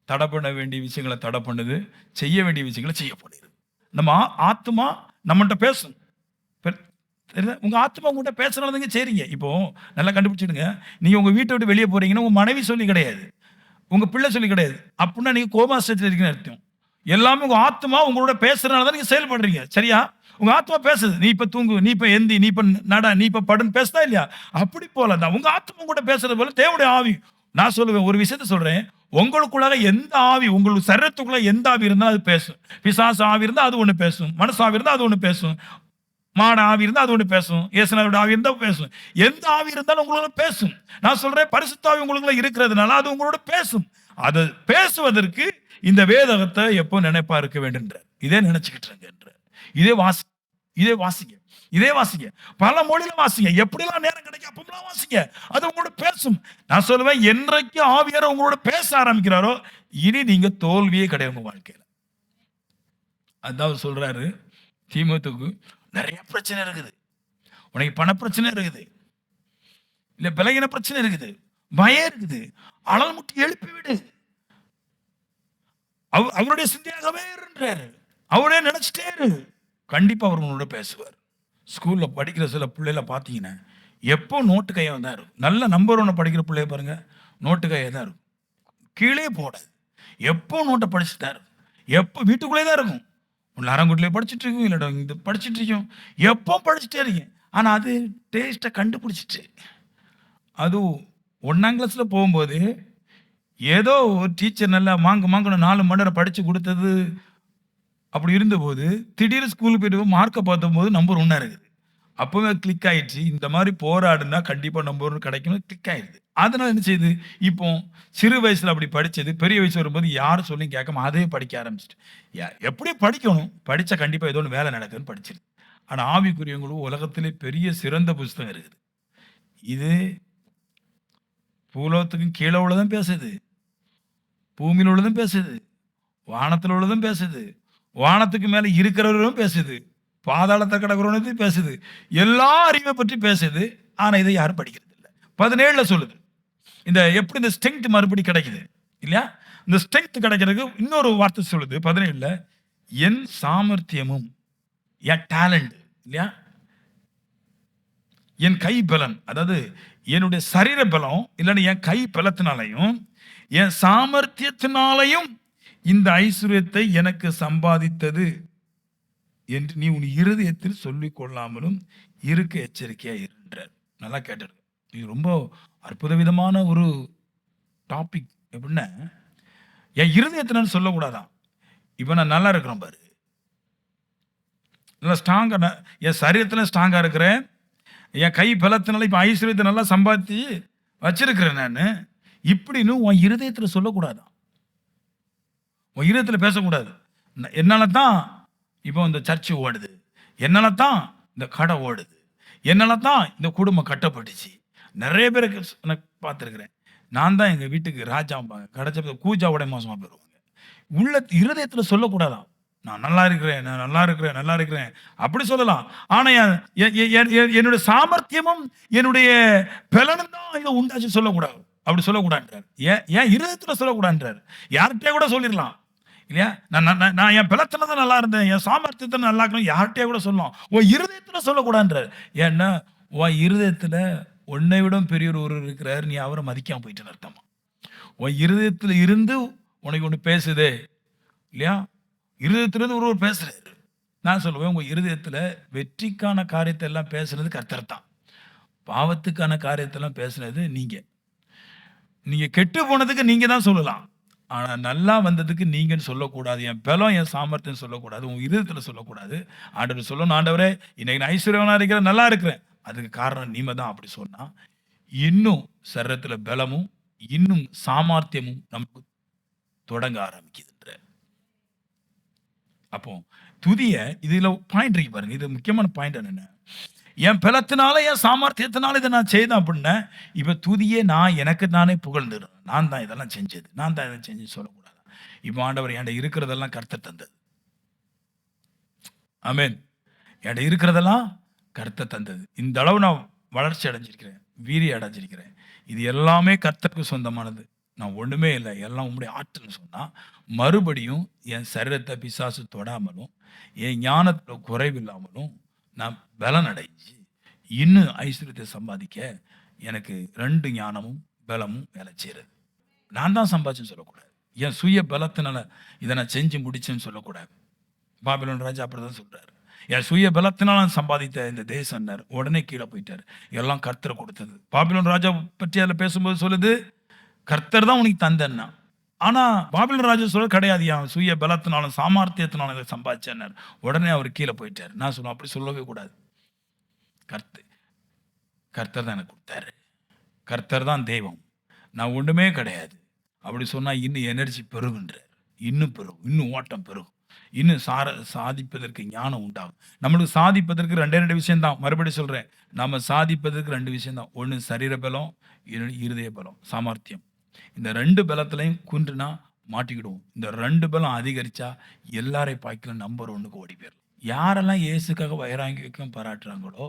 தடை பண்ண வேண்டிய விஷயங்களை தடை பண்ணுது, செய்ய வேண்டிய விஷயங்களை செய்ய பண்ணிடுது. நம்ம ஆத்மா நம்மகிட்ட பேசும். உங்கள் ஆத்மா உங்கள்கிட்ட பேசுறதுங்க சரிங்க. இப்போ நல்லா கண்டுபிடிச்சிடுங்க. நீங்கள் உங்கள் வீட்டை விட்டு வெளியே போகிறீங்கன்னா உங்கள் மனைவி சொல்லி கிடையாது, உங்கள் பிள்ளை சொல்லி கிடையாது. அப்படின்னா நீங்கள் கோமா ஸ்டேஜில் இருக்குன்னு அர்த்தம். எல்லாமே உங்கள் ஆத்மா உங்களோட பேசுறதுனால தான் நீங்கள் செயல்படுறீங்க. சரியா? உங்கள் ஆத்மா பேசுது. நீ இப்போ தூங்கு, நீ இப்போ எந்தி, நீ இப்போ நட, நீ இப்போ படுன்னு பேசுதா இல்லையா? அப்படி போல தான் உங்கள் ஆத்மா கூட பேசுறது போல தேவனுடைய ஆவி. நான் சொல்லுவேன், ஒரு விஷயத்த சொல்கிறேன், உங்களுக்குள்ளாக எந்த ஆவி, உங்களுக்கு சரீரத்துக்குள்ள எந்த ஆவி இருந்தால் அது பேசும். பிசாசு ஆவி இருந்தால் அது ஒன்று பேசும், மனசு ஆவி இருந்தால் அது ஒன்று பேசும். மாட ஆவி இருந்தா அது ஒன்று பேசும், இயேசுநாதரோட ஆவி இருந்தா பேசும். எந்த ஆவி இருந்தாலும் உங்களோட பேசும். நான் சொல்றேன், பரிசுத்த ஆவி உங்களுக்குள்ள இருக்கிறதுனால அது உங்களோட பேசும். அது பேசுவதற்கு இந்த வேதகத்தை எப்போ நினைப்பா இருக்க வேண்டும். இதே நினைச்சுக்கிட்டு இருங்க. இதே வாசி, இதே வாசிங்க, இதே வாசிங்க, பல மொழியில வாசிங்க, எப்படிலாம் நேரம் கிடைக்கும் அப்பெல்லாம் வாசிங்க, அது உங்களோட பேசும். நான் சொல்லுவேன், என்றைக்கு ஆவியார் உங்களோட பேச ஆரம்பிக்கிறாரோ இனி நீங்க தோல்வியே கிடையாது உங்க வாழ்க்கையில. அதான் அவர் சொல்றாரு தீமோத்தேயுக்கு, நிறைய பிரச்சனை இருக்குது, உனக்கு பண பிரச்சனை இருக்குது, இல்ல பலகீன பிரச்சனை இருக்குது, பயம் இருக்குது, அனல் முட்டி எழுப்பி விடு. அவருடைய சிந்தையாகவே இருன்றாரு, அவரே நினைச்சிட்டே இரு, கண்டிப்பா அவர் உங்களோட பேசுவார். ஸ்கூல்ல படிக்கிற சில பிள்ளைல பார்த்தீங்கன்னா எப்போ நோட்டு கையாக தான் இருக்கும். நல்ல நம்பர் 1 படிக்கிற பிள்ளைய பாருங்க, நோட்டு கையாக தான் இருக்கும், கீழே போடாது, எப்போ நோட்டை படிச்சுட்டு தான் இருக்கும், எப்போ வீட்டுக்குள்ளே தான் இருக்கும், உள்ள அரங்குட்டிலே படிச்சுட்டு இருக்கும், இல்லைடா இது படிச்சுட்டு இருக்கும், எப்போ படிச்சுட்டே இருக்கேன். ஆனால் அது டேஸ்ட்டை கண்டுபிடிச்சிட்டு, அதுவும் 1ஆம் கிளாஸில் போகும்போது ஏதோ ஒரு டீச்சர் நல்லா மாங்கணும் 4 மணி நேரம் படித்து கொடுத்தது அப்படி இருந்தபோது, திடீர்னு ஸ்கூலுக்கு போயிட்டு மார்க்கை பார்த்தபோது நம்பர் 1 இருக்குது. அப்போவே கிளிக் ஆயிடுச்சு, இந்த மாதிரி போராடுனா கண்டிப்பாக நம்பர் 1 கிடைக்கணும், கிளிக் ஆயிடுது. அதனால என்ன செய்யுது, இப்போ சிறு வயசில் அப்படி படித்தது பெரிய வயசு வரும்போது யாரும் சொல்லி கேட்காம அதே படிக்க ஆரம்பிச்சிட்டு, எப்படி படிக்கணும், படித்தா கண்டிப்பாக ஏதோ ஒன்று வேலை நடக்குதுன்னு படிச்சிருது. ஆனால் ஆவிக்குரியவங்களும் உலகத்திலே பெரிய சிறந்த புஸ்தகம் இருக்குது. இது பூலோகத்துக்கும் கீழே உள்ளதும் பேசுது, பூமியில் உள்ளதும் பேசுது, வானத்தில் உள்ளதும் பேசுது, வானத்துக்கு மேலே இருக்கிறவர்களும் பேசுது, பாதாளத்தை கிடக்கிறவனது பேசுது, எல்லா அறிவை பற்றி பேசுது. ஆனால் இதை யாரும் படிக்கிறது இல்லை. 17 சொல்லுது, இந்த எப்படி இந்த ஸ்ட்ரென்த் மறுபடி கிடைக்குது இல்லையா, இந்த ஸ்ட்ரென்த் கிடைக்கிறதுக்கு இன்னொரு வார்த்தை சொல்லுது 17, என் சாமர்த்தியமும் என் டேலண்ட் இல்லையா, என் கை பலன், அதாவது என்னுடைய சரீர பலம் இல்லைன்னா என் கை பலத்தினாலையும் என் சாமர்த்தியத்தினாலையும் இந்த ஐஸ்வர்யத்தை எனக்கு சம்பாதித்தது என்று நீ உன் இருதயத்தில் சொல்லிக் கொள்ளாமலும் இருக்க எச்சரிக்கையா இருன்றார். நல்லா கேட்டிருக்கு. இது ரொம்ப அற்புத விதமான ஒரு டாபிக். எப்படின்னா, என் இருதயத்தினால சொல்லக்கூடாதான், இப்போ நான் நல்லா இருக்கிறேன் பாரு, நல்லா ஸ்ட்ராங்கா, என் சரீரத்தில் ஸ்ட்ராங்கா இருக்கிறேன், என் கை பலத்தினால இப்போ ஐஸ்வர்யத்தை நல்லா சம்பாதிச்சு வச்சிருக்கிறேன் நான், இப்படின்னு உன் இருதயத்தில் சொல்லக்கூடாதான், உன் இருதயத்தில் பேசக்கூடாது. என்னால தான் இப்போ இந்த சர்ச்சு ஓடுது, என்னால தான் இந்த கடை ஓடுது, என்னால தான் இந்த குடும்பம் கட்டப்பட்டுச்சு. நிறைய பேருக்கு நான் பார்த்துருக்கிறேன், நான் தான் எங்கள் வீட்டுக்கு ராஜாம்பாங்க, கிடைச்ச கூஜாவோட மோசமாக போயிடுவாங்க. உள்ள இருதயத்தில் சொல்லக்கூடாதான், நான் நல்லா இருக்கிறேன், நான் நல்லா இருக்கிறேன், நல்லா இருக்கிறேன் அப்படி சொல்லலாம். ஆனால் என்னுடைய சாமர்த்தியமும் என்னுடைய பலனும் தான் இதை உண்டாச்சு சொல்லக்கூடாது, அப்படி சொல்லக்கூடாதுன்றார். ஏன் இருதயத்தில் சொல்லக்கூடாதுன்றார். யார்கிட்டே கூட சொல்லிடலாம் இல்லையா, நான் என் பலத்தில் தான் நல்லா இருந்தேன், என் சாமர்த்தியத்தை நல்லா இருக்கணும், யார்கிட்டே கூட சொல்லலாம். உன் இருதயத்தில் சொல்லக்கூடாதுன்றார். ஏன்னா உன் இருதயத்தில் உன்னை விட பெரியவர் ஒரு இருக்கிறார், நீ அவரை மதிக்காம போயிட்டேன்னு அர்த்தமா. உன் இருதயத்தில் இருந்து உனக்கு ஒன்று பேசுதே இல்லையா, இருதயத்திலிருந்து ஒருவர் பேசுறாரு. நான் சொல்லுவேன், உங்க இருதயத்தில் வெற்றிக்கான காரியத்தை எல்லாம் பேசுறது கர்த்தர் தான், பாவத்துக்கான காரியத்தெல்லாம் பேசுனது நீங்க கெட்டு போனதுக்கு நீங்க தான் சொல்லலாம், ஆனா நல்லா வந்ததுக்கு நீங்கன்னு சொல்லக்கூடாது. என் பலம் என் சாமர்த்தியம் சொல்லக்கூடாது, உங்க இருதயத்தில் சொல்லக்கூடாது. ஆண்டவர் சொல்லணும், ஆண்டவரே இன்னைக்கு நான் ஐஸ்வர்யவனா இருக்கிறேன், நல்லா இருக்கிறேன், அதுக்கு காரணம் நீங்க தான். அப்படி சொன்னா இன்னும் சரீரத்தில் பலமும் இன்னும் சாமர்த்தியமும் நமக்கு தொடங்க ஆரம்பிக்குது. அப்போ துதிய இதுல பாயிண்ட் இருக்கு பாருங்க, இது முக்கியமான பாயிண்ட். என்னென்ன, என் பலத்தினால என் சாமர்த்தியத்தினால இதை நான் செய்தேன் அப்படின்னா, இப்ப துதியே நான் எனக்கு நானே புகழ்ந்துடுறேன், நான் தான் இதெல்லாம் செஞ்சது, நான் தான் இதை செஞ்சு சொல்லக்கூடாது. இப்போ ஆண்டவர் என்கிட்ட இருக்கிறதெல்லாம் கர்த்தர் தந்தது. ஆமென். என்கிட்ட இருக்கிறதெல்லாம் கர்த்தர் தந்தது. இந்த அளவு நான் வளர்ச்சி அடைஞ்சிருக்கிறேன், வீரிய அடைஞ்சிருக்கிறேன், இது எல்லாமே கர்த்தருக்கு சொந்தமானது, நான் ஒன்றுமே இல்லை, எல்லாம் உங்களுடைய ஆற்றல்னு சொன்னால், மறுபடியும் என் சரீரத்தை பிசாசு தொடாமலும் என் ஞானத்தில் குறைவில்லாமலும் நான் பலன் அடைஞ்சு இன்னும் ஐஸ்வர்யத்தை சம்பாதிக்க எனக்கு 2 ஞானமும் பலமும் வேலை செய்கிறது. நான் தான் சம்பாதிச்சுன்னு சொல்லக்கூடாது, என் சுய பலத்தினால இதை நான் செஞ்சு முடிச்சேன்னு சொல்லக்கூடாது. பாபிலோன் ராஜா அப்படி தான் சொல்கிறார், என் சுய பலத்தினால் நான் சம்பாதித்த இந்த தேசம்னார், உடனே கீழே போயிட்டார். எல்லாம் கர்த்தர் கொடுத்தது. பாபிலோன் ராஜா பற்றி அதில் பேசும்போது சொல்லுது, கர்த்தர் தான் உனக்கு தந்தன்னா. ஆனா பாபிலோன் ராஜா சொல்ல கிடையாது, என் சுய பலத்தினாலும் சாமர்த்தியத்தினாலும் இதை சம்பாதிச்சார், உடனே அவர் கீழே போயிட்டார். நான் சொல்லுவேன், அப்படி சொல்லவே கூடாது. கர்த்த கர்த்தர் தான் எனக்கு கொடுத்தாரு. கர்த்தர் தான் தெய்வம். நான் ஒண்ணுமே கிடையாது. அப்படி சொன்னா இன்னும் எனர்ஜி பெருகுன்றார். இன்னும் பெருகும். இன்னும் ஓட்டம் பெருகும். இன்னும் சாதிப்பதற்கு ஞானம் உண்டாகும். நம்மளுக்கு சாதிப்பதற்கு 2 விஷயம் தான். மறுபடியும் சொல்றேன். நம்ம சாதிப்பதற்கு 2 விஷயம் தான். ஒண்ணு சரீர பலம், இன்னொன்னு இருதய பலம், சாமர்த்தியம். இந்த 2 பலத்திலையும் குன்றுனா மாட்டிக்கிடுவோம். இந்த 2 பலம் அதிகரிச்சா எல்லாரையும் பார்க்கலாம் நம்பர் 1க்கு ஓடி போயிடலாம். யாரெல்லாம் இயேசுக்காக வைராக்கியம் பாராட்டுறாங்களோ,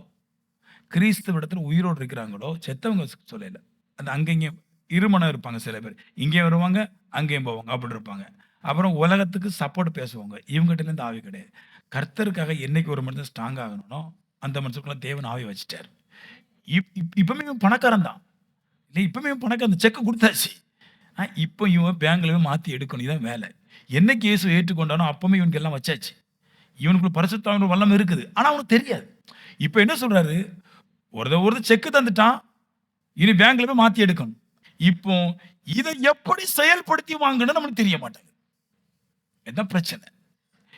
கிறிஸ்துவிடத்துல உயிரோடு இருக்கிறாங்களோ, செத்தவங்க சொல்லல. அந்த அங்கேயும் இருமனம் இருப்பாங்க சில பேர். இங்கேயும் வருவாங்க, அங்கேயும் போவாங்க. அப்படி இருப்பாங்க. அப்புறம் உலகத்துக்கு சப்போர்ட் பேசுவாங்க. இவங்ககிட்டேருந்து ஆவி கிடையாது. கர்த்தருக்காக என்னைக்கு ஒரு மனுஷன் ஸ்ட்ராங் ஆகணும்னோ, அந்த மனுஷனுக்குள்ள தேவன் ஆவி வச்சுட்டாரு. இப்பவுமே இவன் பணக்காரன் தான். இல்ல இப்பவுமே இவன் பணக்காரன். அந்த செக் குடுத்தாச்சு. இப்போ இவன் பேங்க்ல மாத்தி எடுக்கணும். இதான் வேலை. என்னைக்கு இயேசு ஏற்றுக்கொண்டானோ அப்பவுமே இவனுக்கு எல்லாம் வச்சாச்சு. இவனுக்குள்ள பரிசுத்த ஆவியின் வல்லமை இருக்குது. ஆனா அவனுக்கு தெரியாது. இப்ப என்ன சொல்றாரு? ஒரு செக் தந்துட்டான். இனி பேங்க்ல போய் மாத்தி எடுக்கணும். இப்போ இதை எப்படி செயல்படுத்தி வாங்கணும்னு நமக்கு தெரிய மாட்டாங்க. இதான் பிரச்சனை.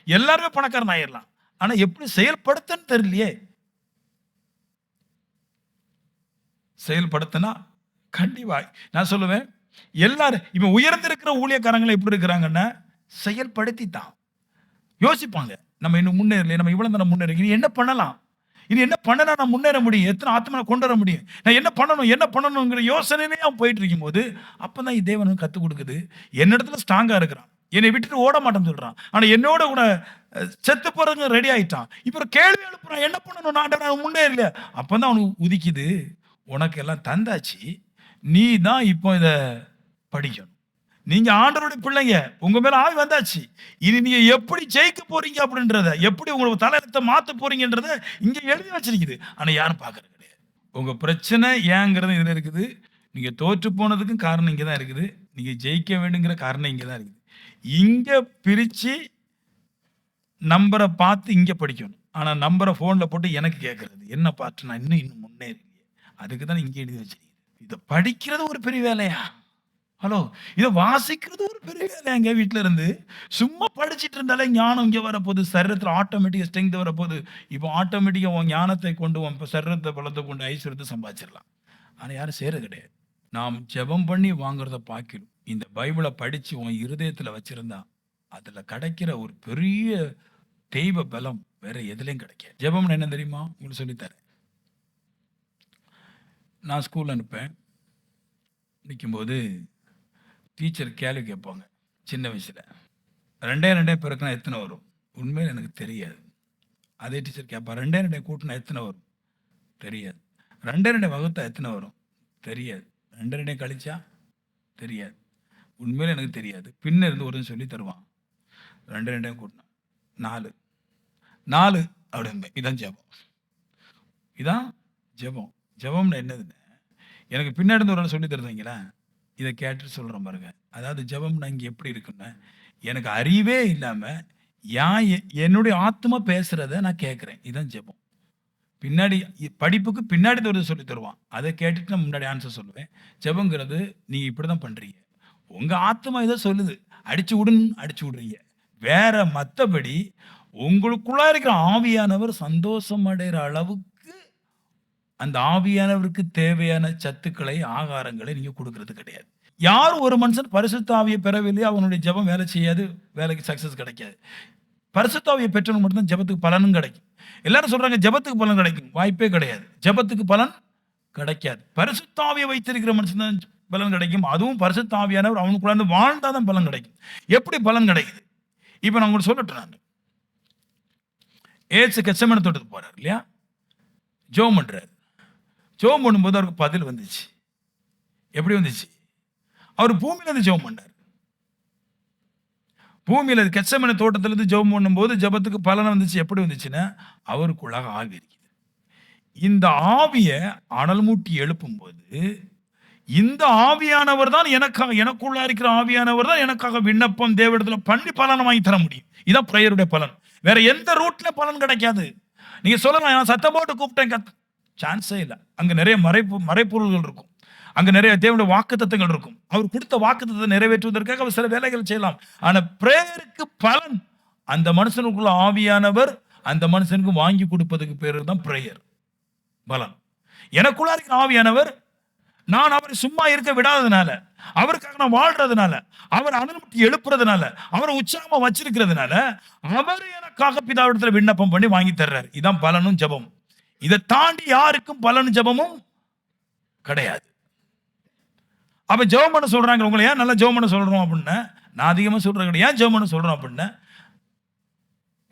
எல்லாருமே பணக்காரன் ஆயிரலாம். ஆனா எப்படி செயல்படுத்தன்னு தெரியலையே. செயல்படுத்தினா கண்டிப்பா நான் சொல்லுவேன். எல்லாரும் இப்ப உயர்ந்திருக்கிற ஊழியக்காரங்களை எப்படி இருக்கிறாங்கன்னா செயல்படுத்தி தான் யோசிப்பாங்க. நம்ம இன்னும் முன்னேறல, நம்ம இவ்வளவு நேரம் முன்னேறி இனி என்ன பண்ணலாம், இனி என்ன பண்ணனா நான் முன்னேற முடியும், எத்தனை ஆத்மா கொண்டு வர முடியும், நான் என்ன பண்ணணுங்கிற யோசனையிலே அவன் போயிட்டு இருக்கும் போது அப்பதான் தேவன் கத்துக் கொடுக்குது. என்னிடத்துல ஸ்ட்ராங்கா இருக்கிறான், என்னை விட்டுட்டு ஓட மாட்டேன்னு சொல்றான். ஆனா என்னோட கூட செத்து போறதுக்கு ரெடி ஆயிட்டான். இப்ப கேள்வி எழுப்புறான், என்ன பண்ணணும், நான் முன்னேறல. அப்பதான் அவனுக்கு உதிக்குது, உனக்கு எல்லாம் தந்தாச்சு, நீ தான் இப்போ இத படிக்கணும். நீங்க ஆண்டவருடைய பிள்ளைங்க, உங்க மேல ஆவி வந்தாச்சு. இனி நீங்க எப்படி ஜெயிக்க போறீங்க அப்படின்றத, எப்படி உங்களோட தலையத்தை மாத்த போறீங்கன்றத இங்க எழுதி வச்சிருக்குது. ஆனா யாரும் பார்க்கறது கிடையாது. உங்க பிரச்சனை ஏங்கிறது இதுல இருக்குது. நீங்க தோற்று போனதுக்கும் காரணம் இங்க தான் இருக்குது. நீங்க ஜெயிக்க வேண்டுங்கிற காரணம் இங்க தான் இருக்குது. இங்க பிரிச்சு நம்பரை பார்த்து இங்க படிக்கணும். ஆனா நம்பரை போன்ல போட்டு எனக்கு கேட்கறது என்ன பார்த்து நான் இன்னும் முன்னேறி, அதுக்கு தான் இங்க எழுதி வச்சிருக்கேன். இதை படிக்கிறது ஒரு பெரிய வேலையா? ஹலோ, இதை வாசிக்கிறது ஒரு பெரிய வேலையாங்க. வீட்டில இருந்து சும்மா படிச்சுட்டு இருந்தாலே ஞானம் இங்கே வரப்போகுது. சரீரத்தில் ஆட்டோமேட்டிக்காக ஸ்ட்ரென்த் வரப்போகுது. இப்போ ஆட்டோமேட்டிக்காக உன் ஞானத்தை கொண்டு இப்போ சரீரத்தை பலத்தை கொண்டு ஐஸ்வர்யத்தை சம்பாதிச்சிடலாம். ஆனால் யாரும் செய்கிறது கிடையாது. நாம் ஜெபம் பண்ணி வாங்குறத பார்க்கணும். இந்த பைபிளை படித்து உன் இருதயத்தில் வச்சிருந்தா அதில் கிடைக்கிற ஒரு பெரிய தெய்வ பலம் வேற எதுலையும் கிடைக்காது. ஜெபம்னு என்ன தெரியுமா? உங்களுக்கு சொல்லித்தரேன். நான் ஸ்கூலில் அனுப்பேன். நிற்கும்போது டீச்சர் கேள்வி கேட்பாங்க. சின்ன வயசில் 2 பெருக்கினா எத்தனை வரும்? உண்மையில் எனக்கு தெரியாது. அதே டீச்சர் கேட்பார், 2 கூட்டினா எத்தனை வரும்? தெரியாது. 2 வகுத்தா எத்தனை வரும்? தெரியாது. 2 கழிச்சா? தெரியாது. உண்மையில் எனக்கு தெரியாது. பின்ன இருந்து ஒரு சொல்லி தருவான். 2 கூட்டினா 4 4 அப்படின்பேன். இதான் ஜெபம். இதான் ஜெபம். ஜெபம்னு என்னதுன்னு எனக்கு பின்னாடி இருந்து ஒரு சொல்லி தருவீங்களா? இதை கேட்டு சொல்கிறேன் பாருங்க. அதாவது ஜெபம்னா இங்கே எப்படி இருக்குன்னு, எனக்கு அறிவே இல்லாமல் என்னுடைய ஆத்மா பேசுகிறத நான் கேட்குறேன். இதுதான் ஜெபம். பின்னாடி படிப்புக்கு பின்னாடி ஒரு சொல்லி தருவான். அதை கேட்டுட்டு நான் முன்னாடி ஆன்சர் சொல்லுவேன். ஜெபங்கிறது நீங்கள் இப்படி தான் பண்ணுறீங்க. உங்கள் ஆத்மா இதை சொல்லுது, அடிச்சு விடுறீங்க. வேற மற்றபடி உங்களுக்குள்ளே இருக்கிற ஆவியானவர் சந்தோஷம் அடைகிற அளவுக்கு அந்த ஆவியானவருக்கு தேவையான சத்துக்களை, ஆகாரங்களை நீங்க கொடுக்கறது கிடையாது. யார் ஒரு மனுஷன் பரிசுத்த ஆவியை பெறவில்லையோ அவனுடைய ஜெபம் வேலை செய்யாது, வேலைக்கு சக்சஸ் கிடைக்காது. பரிசுத்த ஆவியை பெற்றவங்க மட்டும்தான் ஜெபத்துக்கு பலனும் கிடைக்கும். எல்லாரும் சொல்றாங்க ஜெபத்துக்கு பலன் கிடைக்கும். வாய்ப்பே கிடையாது. ஜெபத்துக்கு பலன் கிடைக்காது. பரிசுத்த ஆவியை வைத்திருக்கிற மனுஷன் தான் பலன் கிடைக்கும். அதுவும் பரிசுத்த ஆவியானவர் அவனுக்குள்ள வாழ்ந்தாதான் பலன் கிடைக்கும். எப்படி பலன் கிடைக்குது? இப்ப நான் உங்களுக்கு சொல்லட்டேன். நான் ஏசு கெத்செமனே தோட்டத்துக்கு போறாரு இல்லையா? ஜெபம் பண்றாரு. ஜெபம் பண்ணும்போது அவருக்கு பதில் வந்துச்சு. எப்படி வந்துச்சு? அவர் பூமியில இருந்து ஜெபம் பண்ணார். பூமியில கெத்செமனே தோட்டத்துல இருந்து ஜெபம் பண்ணும்போது ஜெபத்துக்கு பலன் வந்துச்சு. எப்படி வந்துச்சுன்னா, அவருக்குள்ளாக ஆவி இருக்குது. இந்த ஆவியை அனல் மூட்டி எழுப்பும் போது இந்த ஆவியானவர் தான் எனக்குள்ள இருக்கிற ஆவியானவர் தான் எனக்காக விண்ணப்பம் தேவனிடத்துல பண்ணி பலனை வாங்கி தர முடியும். இதான் பிரேயருடைய பலன். வேற எந்த ரூட்ல பலன் கிடைக்காது. நீங்க சொல்லலாம், நான் சத்தம் போட்டு கூப்பிட்டேன், சான்ஸே இல்லை. அங்க நிறைய மறைப்பொருள்கள் இருக்கும். அங்க நிறைய தேவனுடைய வாக்குத்தத்தங்கள் இருக்கும். அவர் கொடுத்த வாக்குத்தத்தை நிறைவேற்றுவதற்காக அவர் சில வேலைகள் செய்யலாம். ஆனா பிரேயருக்கு பலன் அந்த மனுஷனுக்குள்ள ஆவியானவர் அந்த மனுஷனுக்கு வாங்கி கொடுப்பதுக்கு பேரு தான் பிரேயர். பலன். எனக்குள்ள இருக்கிற ஆவியானவர், நான் அவரை சும்மா இருக்க விடாததுனால, அவருக்காக நான் வாழ்றதுனால, அவர் அனல்முட்டி எழுப்புறதுனால, அவரை உற்சாகமா வச்சிருக்கிறதுனால, அவர் எனக்காக பிதாவிடத்துல விண்ணப்பம் பண்ணி வாங்கி தர்றாரு. இதான் பலனும் ஜெபம். இதை தாண்டி யாருக்கும் பலனும் ஜெபமும் கிடையாது. அப்ப ஜெபம் பண்ண சொல்றாங்க. உங்களை ஏன் நல்லா ஜெபம் பண்ண சொல்றோம் அப்படின்னா, நான் அதிகமா சொல்றேன், ஏன் ஜெபம் பண்ண சொல்றோம் அப்படின்னா,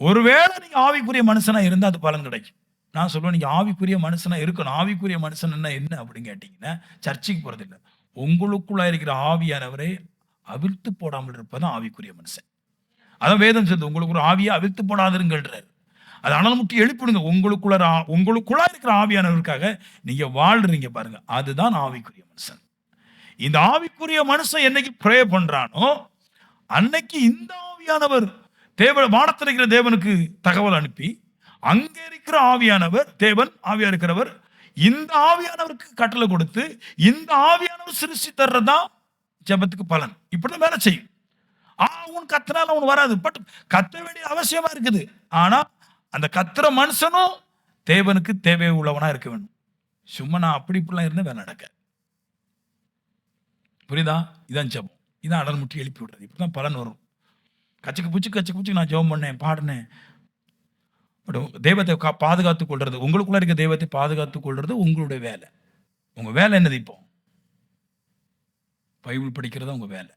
ஒருவேளை நீங்க ஆவிக்குரிய மனுஷனா இருந்தா அது பலன் கிடைக்கும். நான் சொல்லுவேன், நீங்க ஆவிக்குரிய மனுஷனா இருக்கணும். ஆவிக்குரிய மனுஷன் என்ன அப்படின்னு கேட்டீங்கன்னா, சர்ச்சைக்கு போறது இல்லை. உங்களுக்குள்ள இருக்கிற ஆவியானவரை அவிழ்த்து போடாமல் இருப்பதான் ஆவிக்குரிய மனுஷன். அதான் வேதம் சொல்லுது, உங்களுக்கு ஒரு ஆவியை அவிழ்த்து போடாதிருங்கள்ன்றார். அது அனல் முட்டி எழுப்பிடுங்க. உங்களுக்குள்ள இருக்கிற ஆவியானவருக்காக நீங்க வாழ்றீங்க பாருங்க, அதுதான் ஆவிக்குரிய மனுஷன். இந்த ஆவிக்குரிய மனுஷன் என்னைக்கு ப்ரே பண்றானோ, அன்னைக்கு இந்த ஆவியானவர் வானத்தில் இருக்கிற தேவனுக்கு தகவல் அனுப்பி, அங்கே இருக்கிற ஆவியானவர், தேவன் ஆவியா இருக்கிறவர், இந்த ஆவியானவருக்கு கட்டளை கொடுத்து, இந்த ஆவியானவர் சிருஷ்டி தர்றதா ஜெபத்துக்கு பலன். இப்படிதான் வேலை செய்யும். உன் கத்தினால அவன் வராது, பட் கத்த வேண்டிய அவசியமா இருக்குது. ஆனா அந்த கத்துற மனுஷனும் தேவனுக்கு தேவை உள்ளவனா இருக்க வேண்டும். சும்மா நான் அப்படி இப்படிலாம் இருந்தா வேலை நடக்க. புரியுதா? இதான் ஜெபம். இதான் அனல் முட்டி எழுப்பி விடுறது. இப்படிதான் பலன் வரும். கச்சக்கு பூச்சி நான் ஜெபம் பண்ணேன், பாடினேன். தெய்வத்தை பாதுகாத்துக் கொள்றது, உங்களுக்குள்ள இருக்க தெய்வத்தை பாதுகாத்துக் கொள்றது உங்களுடைய வேலை. உங்க வேலை என்னது? இப்போ பைபிள் படிக்கிறதா உங்க வேலை,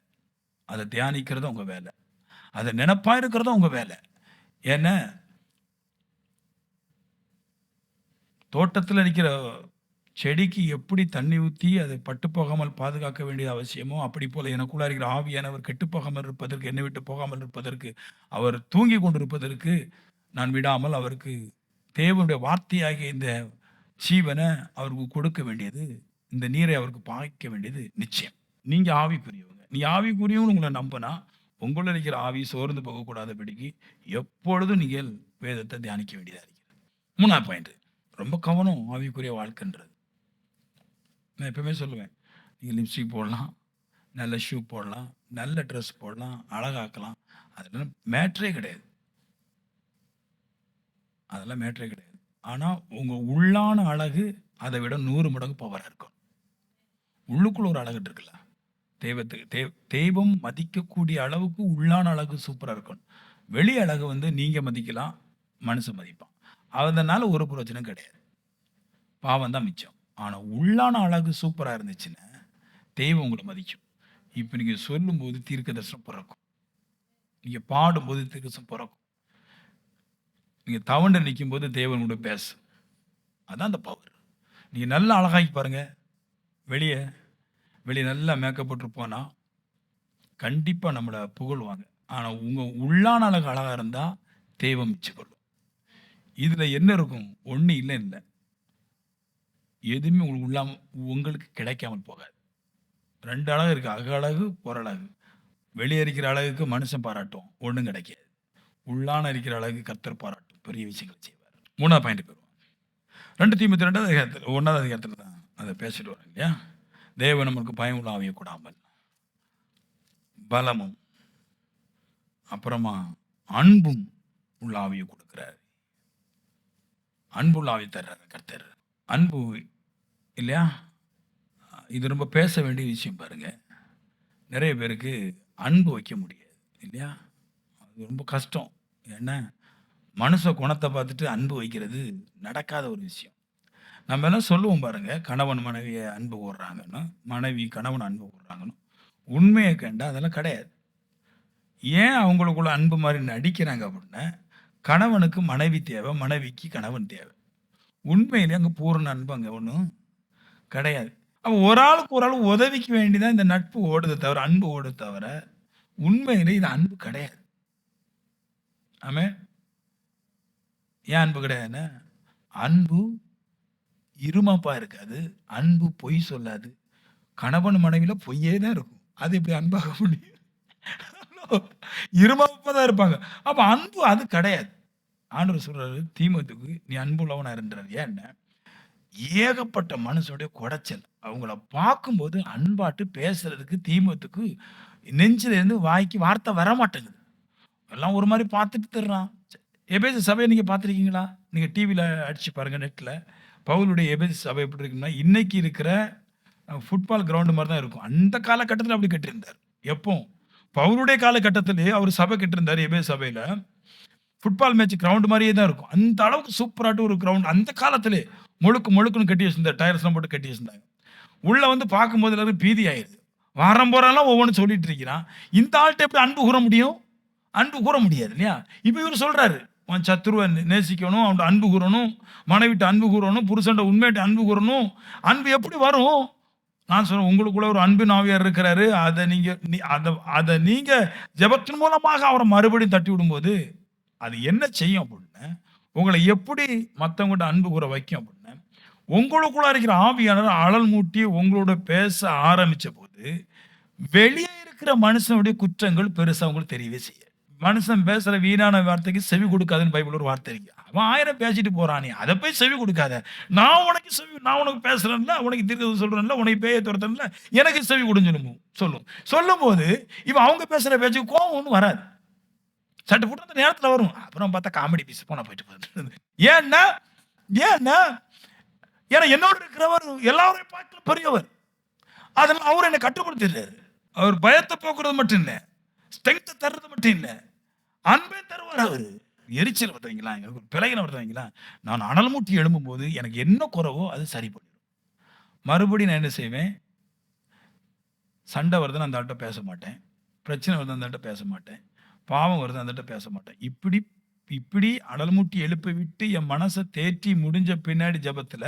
அதை தியானிக்கிறதா உங்க வேலை, அதை நினைப்பா இருக்கிறதா உங்க வேலை. ஏன்னா தோட்டத்தில் இருக்கிற செடிக்கு எப்படி தண்ணி ஊற்றி அதை பட்டு போகாமல் பாதுகாக்க வேண்டிய அவசியமோ, அப்படி போல எனக்குள்ள இருக்கிற ஆவியானவர் கெட்டு போகாமல் இருப்பதற்கு, என்னை விட்டு போகாமல் இருப்பதற்கு, அவர் தூங்கி கொண்டிருப்பதற்கு நான் விடாமல் அவருக்கு தேவனுடைய வார்த்தையாகிய இந்த ஜீவனை அவருக்கு கொடுக்க வேண்டியது, இந்த நீரை அவருக்கு பாய்க்க வேண்டியது நிச்சயம். நீங்க ஆவிக்குரியவங்க. நீ ஆவிக்குரியவங்க உங்களை நம்பினா, உங்களை இருக்கிற ஆவி சோர்ந்து போகக்கூடாதபடிக்கு எப்பொழுதும் நீங்கள் வேதத்தை தியானிக்க வேண்டியதாக இருக்கிறது. 3ஆவது பாயிண்ட், ரொம்ப கவனம் ஆவிக்குரிய வாழ்க்கைன்றது. நான் எப்பவுமே சொல்லுவேன், நீங்கள் லிப்ஸ்டிக் போடலாம், நல்ல ஷூ போடலாம், நல்ல ட்ரெஸ் போடலாம், அழகாக்கலாம், அதெல்லாம் மேட்ரே கிடையாது. அதெல்லாம் மேட்ரே கிடையாது. ஆனால் உங்கள் உள்ளான அழகு அதை விட 100 மடங்கு பவராக இருக்கும். உள்ளுக்குள்ள ஒரு அழகு இருக்குல்ல, தெய்வம் மதிக்கக்கூடிய அளவுக்கு உள்ளான அழகு சூப்பராக இருக்கும். வெளி அழகு நீங்கள் மதிக்கலாம், மனுஷன் மதிப்பான். அதனால ஒரு பிரச்சனை கிடையாது, பாவம் தான் மிச்சம். ஆனால் உள்ளான அழகு சூப்பராக இருந்துச்சுன்னா தெய்வம் உங்களை மதிக்கும். இப்போ நீங்கள் சொல்லும்போது தீர்க்க தரிசனம் பிறக்கும், நீங்கள் பாடும்போது தீர்க்க தரிசனம் பிறக்கும், நீங்கள் தவண்டு நிற்கும் போது தேவன் கூட பேசு. அதான் அந்த பவர். நீங்கள் நல்லா அழகாக்கி பாருங்க, வெளியே நல்லா மேக்கப் போட்டு போனால் கண்டிப்பாக நம்மளை புகழ்வாங்க. ஆனால் உங்கள் உள்ளான அழகு அழகாக இருந்தால் தெய்வம் மிச்சக்கொள்ளும். இதில் என்ன இருக்கும்? ஒன்றும் இல்லை, எதுவுமே உங்களுக்கு கிடைக்காமல் போகாது. 2 அழகு இருக்குது, அக அழகு, புறழகு. வெளியே இருக்கிற அழகுக்கு மனுஷன் பாராட்டும், ஒன்றும் கிடைக்காது. உள்ளான இருக்கிற அழகு கர்த்தர் பாராட்டும், பெரிய விஷயங்களை செய்வார். 3ஆவது பாயிண்ட் போயிடுவோம். 2 தீமோத்தேயு 1ஆவது அதிகாரத்தில் தான் அதை பேசிட்டு வரோம் இல்லையா? தேவன் நமக்கு பயம் உள்ள ஆவியை கூடாமல் பலமும் அப்புறமா அன்பும் உள்ள ஆவியை கொடுக்கிறார். அன்புள்ள ஆவியை தர்றாரு கர்த்தர். அன்பு இல்லையா? இது ரொம்ப பேச வேண்டிய விஷயம் பாருங்க. நிறைய பேருக்கு அன்பு வைக்க முடியாது இல்லையா? அது ரொம்ப கஷ்டம். ஏன்னா மனுஷ குணத்தை பார்த்துட்டு அன்பு வைக்கிறது நடக்காத ஒரு விஷயம். நம்ம எல்லாம் சொல்லுவோம் பாருங்க, கணவன் மனைவியை அன்பு கூடுறாங்கன்னு, மனைவி கணவன் அன்பு கூடுறாங்கன்னு. உண்மையை கண்டா அதெல்லாம் கிடையாது. ஏன் அவங்களுக்குள்ள அன்பு மாதிரி நடிக்கிறாங்க அப்படின்னா, கணவனுக்கு மனைவி தேவை, மனைவிக்கு கணவன் தேவை. உண்மையிலே அங்கே பூர்ண அன்பு அங்கே ஒன்றும் கிடையாது. அப்போ ஒரு ஆளுக்கு ஒரு ஆள் உதவிக்க வேண்டிதான் இந்த நட்பு ஓடுது தவிர, அன்பு ஓடுது தவிர, உண்மையிலே இது அன்பு கிடையாது. ஆமே, ஏன் அன்பு கிடையாதுன்னா, அன்பு இருமாப்பா இருக்காது, அன்பு பொய் சொல்லாது. கணவன் மனைவியில பொய்யே தான் இருக்கும். அது எப்படி அன்பாக முடியும்? இருமாப்பா தான் இருப்பாங்க. அப்ப அன்பு அது கிடையாது. ஆண்டவர் சொல்றாரு தீமோத்தேயுக்கு, நீ அன்புள்ளவனா இருன்றார். ஏன்னா ஏகப்பட்ட மனுஷனுடைய குடைச்சல். அவங்கள பார்க்கும்போது அன்பாட்டு பேசுறதுக்கு தீமோத்தேயுக்கு நெஞ்சில இருந்து வாய்க்கு வார்த்தை வர மாட்டேங்குது. எல்லாம் ஒரு மாதிரி பார்த்துட்டு தர்றான். எபேசு சபையை நீங்க பார்த்துருக்கீங்களா? நீங்க டிவியில் அடிச்சு பாருங்க, நெட்டில் பவுலுடைய எபேசு சபை எப்படி இருக்குன்னா, இன்னைக்கு இருக்கிற ஃபுட்பால் கிரவுண்ட் மாரி தான் இருக்கும். அந்த காலகட்டத்தில அப்படி கட்டியிருந்தார். எப்போ? பவுலுடைய காலகட்டத்திலேயே அவர் சபை கட்டியிருந்தாரு எபேசு சபையில. ஃபுட்பால் மேட்ச் கிரவுண்ட் மாரியே தான் இருக்கும். அந்த அளவுக்கு சூப்பராட்ட ஒரு கிரவுண்ட் அந்த காலத்திலே முழுக்குன்னு கட்டி வச்சிருந்தார். டயர்ஸ்லாம் போட்டு கட்டி வச்சிருந்தாங்க. உள்ள வந்து பார்க்கும்போது எல்லாரும் பீதி ஆயிருது. வாரம் போறலாம் ஒவ்வொன்னு சொல்லிட்டு இருக்கிறான். இந்த ஆள்ட்ட எப்படி அன்பு கூற முடியும்? அன்பு கூற முடியாது இல்லையா? இப்ப இவரு சொல்றாரு, உன் சத்துருவ நேசிக்கணும், அவன்ட்ட அன்பு கூறணும், மனைவிட்ட அன்பு கூறணும், புருஷன்ட்ட உண்மையாட்ட அன்பு கூறணும். அன்பு எப்படி வரும்? நான் சொல்றேன், உங்களுக்குள்ள ஒரு அன்பின் ஆவியார் இருக்கிறாரு. அத நீங்க ஜெபத்தின் மூலமாக அவர மறுபடியும் தட்டி விடும்போது, அது என்ன செய்யும் அப்படின்னா, உங்கள எப்படி மத்தவங்கட்ட அன்பு கூற வைக்கும் அப்படின்னா, உங்களுக்குள்ள இருக்கிற ஆவியானவர் அனல் மூட்டி உங்களோட பேச ஆரம்பிச்சபோது, வெளியே இருக்கிற மனுஷனுடைய குற்றங்கள் பெருசா உங்களுக்கு தெரியவே செய்யாது. மனுஷன் பேசுற வீணான வார்த்தைக்கு செவி கொடுக்காதுன்னு பைபிள்ல ஒரு வார்த்தை இருக்கு. அவன் 1000 பேசிட்டு போறான், நீ அத போய் செவி கொடுக்காத. நான் உனக்கு பேசுறேன்ல, உனக்கு தீர்க்கதரிசனம் சொல்றேன்ல, உனக்கு பேய துரத்துறேன்ல, எனக்கு செவி கொடுன்னு சொல்லும். சொல்லும்போது இவன் அவங்க பேசுற பேச்சுக்கு கோவம் ஒண்ணும் வராது. சட்டு புட்டு அந்த நேரத்துல வரும். அப்புறம் பார்த்தா காமெடி பீஸ் போனா போயிட்டு போகுது. ஏன்னா ஏன்னா என்னோட இருக்கிறவர் எல்லாரையும் பார்க்கல பெரியவர். அதனால அவர் என்னை கட்டுப்படுத்திடுறாரு. அவர் பயத்தை போக்குறது மட்டும் இல்ல, ஸ்ட்ரென்த் தர்றது மட்டும் இல்ல, அன்பே தருவார் அவரு. எரிச்சல் வருதுங்களா, எனக்கு பிழைகளை வருதுங்களா, நான் அனல் மூட்டி எழும்பும் போது எனக்கு என்ன குறவோ அது சரி பண்ணிடும். மறுபடியும் நான் என்ன செய்வேன், சண்டை வருதுன்னு அந்த ஆள்கிட்ட பேச மாட்டேன், பிரச்சனை வருது அந்த ஆள்கிட்ட பேச மாட்டேன், பாவம் வருது அந்த ஆள்கிட்ட பேச மாட்டேன். இப்படி அனல் மூட்டி எழுப்ப விட்டு என் மனசை தேற்றி முடிஞ்ச பின்னாடி ஜபத்துல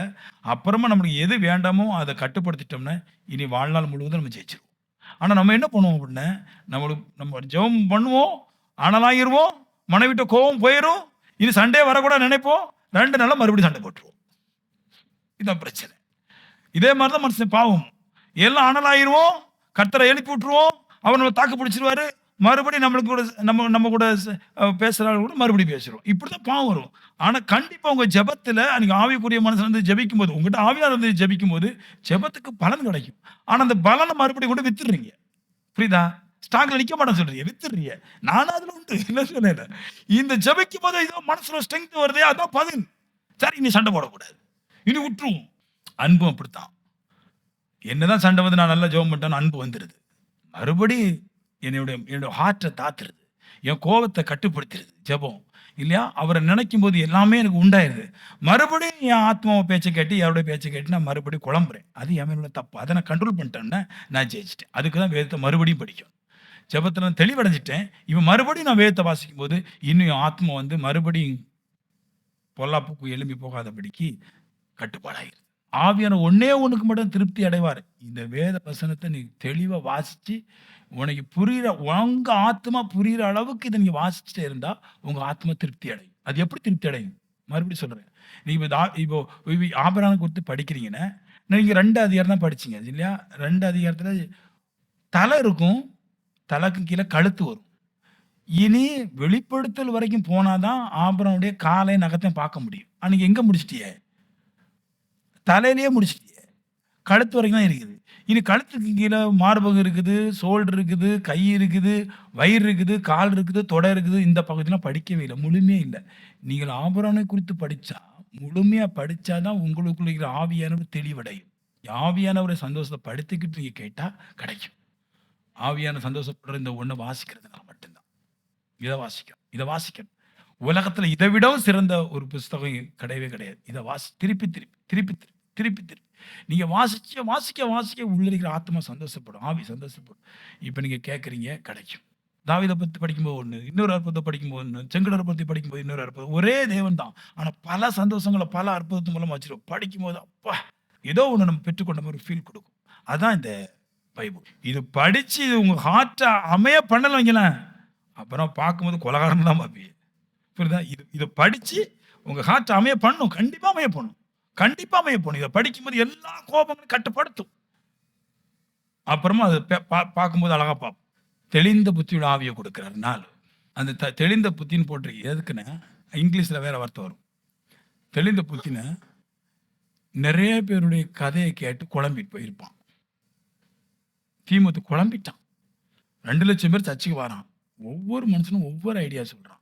அப்புறமா நம்மளுக்கு எது வேண்டாமோ அதை கட்டுப்படுத்திட்டோம்னா இனி வாழ்நாள் முழுவதும் நம்ம ஜெயிச்சிருவோம். ஆனா நம்ம என்ன பண்ணுவோம் அப்படின்னா, நம்ம ஜெபம் பண்ணுவோம், அனலாகிருவோம், மனைவிட்ட கோபம் போயிடும், இனி சண்டே வரக்கூடாது நினைப்போம், 2 நாள்ல மறுபடியும் சண்டை போட்டுருவோம். இதான் பிரச்சனை. இதே மாதிரிதான் மனுஷன் பாவம். எல்லாம் அனலாகிருவோம், கர்த்தரை எழுப்பி விட்டுருவோம், அவர் நம்ம தாக்கு பிடிச்சிருவாரு, மறுபடியும் நம்ம கூட பேசுறாங்க கூட மறுபடியும் பேசுறோம். இப்படிதான் பாவம் வரும். ஆனா கண்டிப்பா உங்க ஜெபத்துல நீங்க ஆவிக்குரிய மனுஷன் வந்து ஜெபிக்கும் போது, உங்ககிட்ட ஆவியார் வந்து ஜெபிக்கும் போது ஜெபத்துக்கு பலன் கிடைக்கும். ஆனா அந்த பலனை மறுபடியும் கூட வித்துடுறீங்க. புரியுதா? ஸ்டாக்ல நிக்க மாட்டேன்னு சொல்றீங்க, வித்துடுறீங்க. நானும் அதுல உண்டு, இல்ல சொல்லல. இந்த ஜெபிக்கும் போது ஏதோ மனசுல ஸ்ட்ரென்த் வருதே, அதான் பதில். சரி, இனி சண்டை போடக்கூடாது, இனி விட்டுருவோம். அன்பும் அப்படித்தான். என்னதான் சண்டை வந்து நான் நல்லா ஜெபம் பண்ணிட்டேன்னு அன்பு வந்துருது. மறுபடி என்னோட ஹார்ட்டை தாத்துருது, என் கோபத்தை கட்டுப்படுத்திடுது ஜெபம் இல்லையா? அவரை நினைக்கும் போது எல்லாமே எனக்கு உண்டாயிருது. மறுபடியும் என் ஆத்மாவை பேச்சை கேட்டு, யாருடைய பேச்சை கேட்டு நான் மறுபடியும் குழம்புறேன். அது என் மேல தப்பு. அதை நான் கண்ட்ரோல் பண்ணிட்டேன்னா நான் ஜெயிச்சிட்டேன். அதுக்கு தான் வேதத்தை மறுபடியும் படிக்கும். ஜெபத்தில் நான் தெளிவடைஞ்சிட்டேன். இவன் மறுபடியும் நான் வேதத்தை வாசிக்கும் போது இன்னும் என் ஆத்மா வந்து மறுபடியும் பொல்லாப்புக்கு எழும்பி போகாதபடிக்கு கட்டுப்பாடாயிருது. ஆவியான ஒண்ணுக்கு மட்டும் திருப்தி அடைவார். இந்த வேத வசனத்தை நீ தெளிவா வாசிச்சு உனக்கு புரியுற, உங்க ஆத்மா புரியுற அளவுக்கு இதை நீங்க வாசிச்சுட்டே இருந்தா உங்க ஆத்மா திருப்தி அடையும். அது எப்படி திருப்தி அடையும்? மறுபடியும் சொல்றேன். நீங்க இப்போ ஆபிரகாமை குறித்து படிக்கிறீங்கன்னா, நீங்க 2 அதிகாரம் தான் படிச்சீங்க இல்லையா? 2 அதிகாரத்துல தலை இருக்கும், தலைக்கு கீழே கழுத்து வரும். இனி வெளிப்படுத்தல் வரைக்கும் போனாதான் ஆபிரகாமுடைய காலை நகத்தை பார்க்க முடியும். அன்னைக்கு எங்க முடிச்சிட்டிய? தலையிலேயே முடிச்சிட்டிய, கழுத்து வரைக்கும் தான் இருக்குது. இனி கழுத்துக்கு கீழே மார்பகம் இருக்குது, ஷோல்டர் இருக்குது, கை இருக்குது, வயிறு இருக்குது, கால் இருக்குது, தொடை இருக்குது. இந்த பகுதியெல்லாம் படிக்கவே இல்லை, முழுமையே இல்லை. நீங்கள் ஆபிரகாமை குறித்து படிச்சா, முழுமையா படிச்சாதான் உங்களுக்குள்ள இருக்கிற ஆவியானவர் தெளிவடையும். ஆவியானவரை சந்தோஷத்தை படுத்திக்கிட்டு நீங்க கேட்டா கிடைக்கும். ஆவியான சந்தோஷப்படுற இந்த ஒண்ணை வாசிக்கிறதுனால மட்டும்தான். இதை வாசிக்கணும். உலகத்துல இதை விடவும் சிறந்த ஒரு புஸ்தகம் கிடையவே கிடையாது. இதை திருப்பி நீங்க வாசிக்க உள்ள இருக்கிற ஆத்மா சந்தோஷப்படும், ஆவி சந்தோஷப்படும். இப்ப நீங்க கேட்கறீங்க, கிடைக்கும். தாவீதை பத்தி படிக்கும்போது ஒண்ணு, இன்னொரு அற்புதத்தை படிக்கும்போது ஒண்ணு, செங்கடலை பத்தி படிக்கும்போது இன்னொரு அற்புதம். ஒரே தேவன் தான், ஆனா பல சந்தோஷங்களை பல அற்புதத்து மூலமா வச்சிருவோம். படிக்கும்போது அப்பா ஏதோ ஒண்ணு நம்ம பெற்றுக்கொண்ட மாதிரி ஃபீல் கொடுக்கும். அதான் இந்த பைபிள். இது படிச்சு இது உங்க ஹார்ட்டை அமைய பண்ணல வைங்களேன், அப்புறம் பார்க்கும்போது கொலகாரன் தான் பார்ப்பீங்க. புரியுதா? இதை படிச்சு உங்க ஹார்ட்டை அமைய பண்ணும், கண்டிப்பா அமைய பண்ணும். இதை படிக்கும்போது எல்லா கோபங்களும் கட்டுப்படுத்தும். அப்புறமா அதை பார்க்கும்போது அழகா பார்ப்போம். தெளிந்த புத்தியோட ஆவியை கொடுக்கிறார். 4 அந்த தெளிந்த புத்தின்னு போட்டிருக்கு. எதுக்குன்னா இங்கிலீஷ்ல வேற வார்த்தை வரும். தெளிந்த புத்தின நிறைய பேருடைய கதையை கேட்டு குழம்பிட்டு போயிருப்பான். தீமோத்து குழம்பிட்டான். 2 லட்சம் பேர் சர்ச்சுக்கு வரான். ஒவ்வொரு மனுஷனும் ஒவ்வொரு ஐடியா சொல்றான்.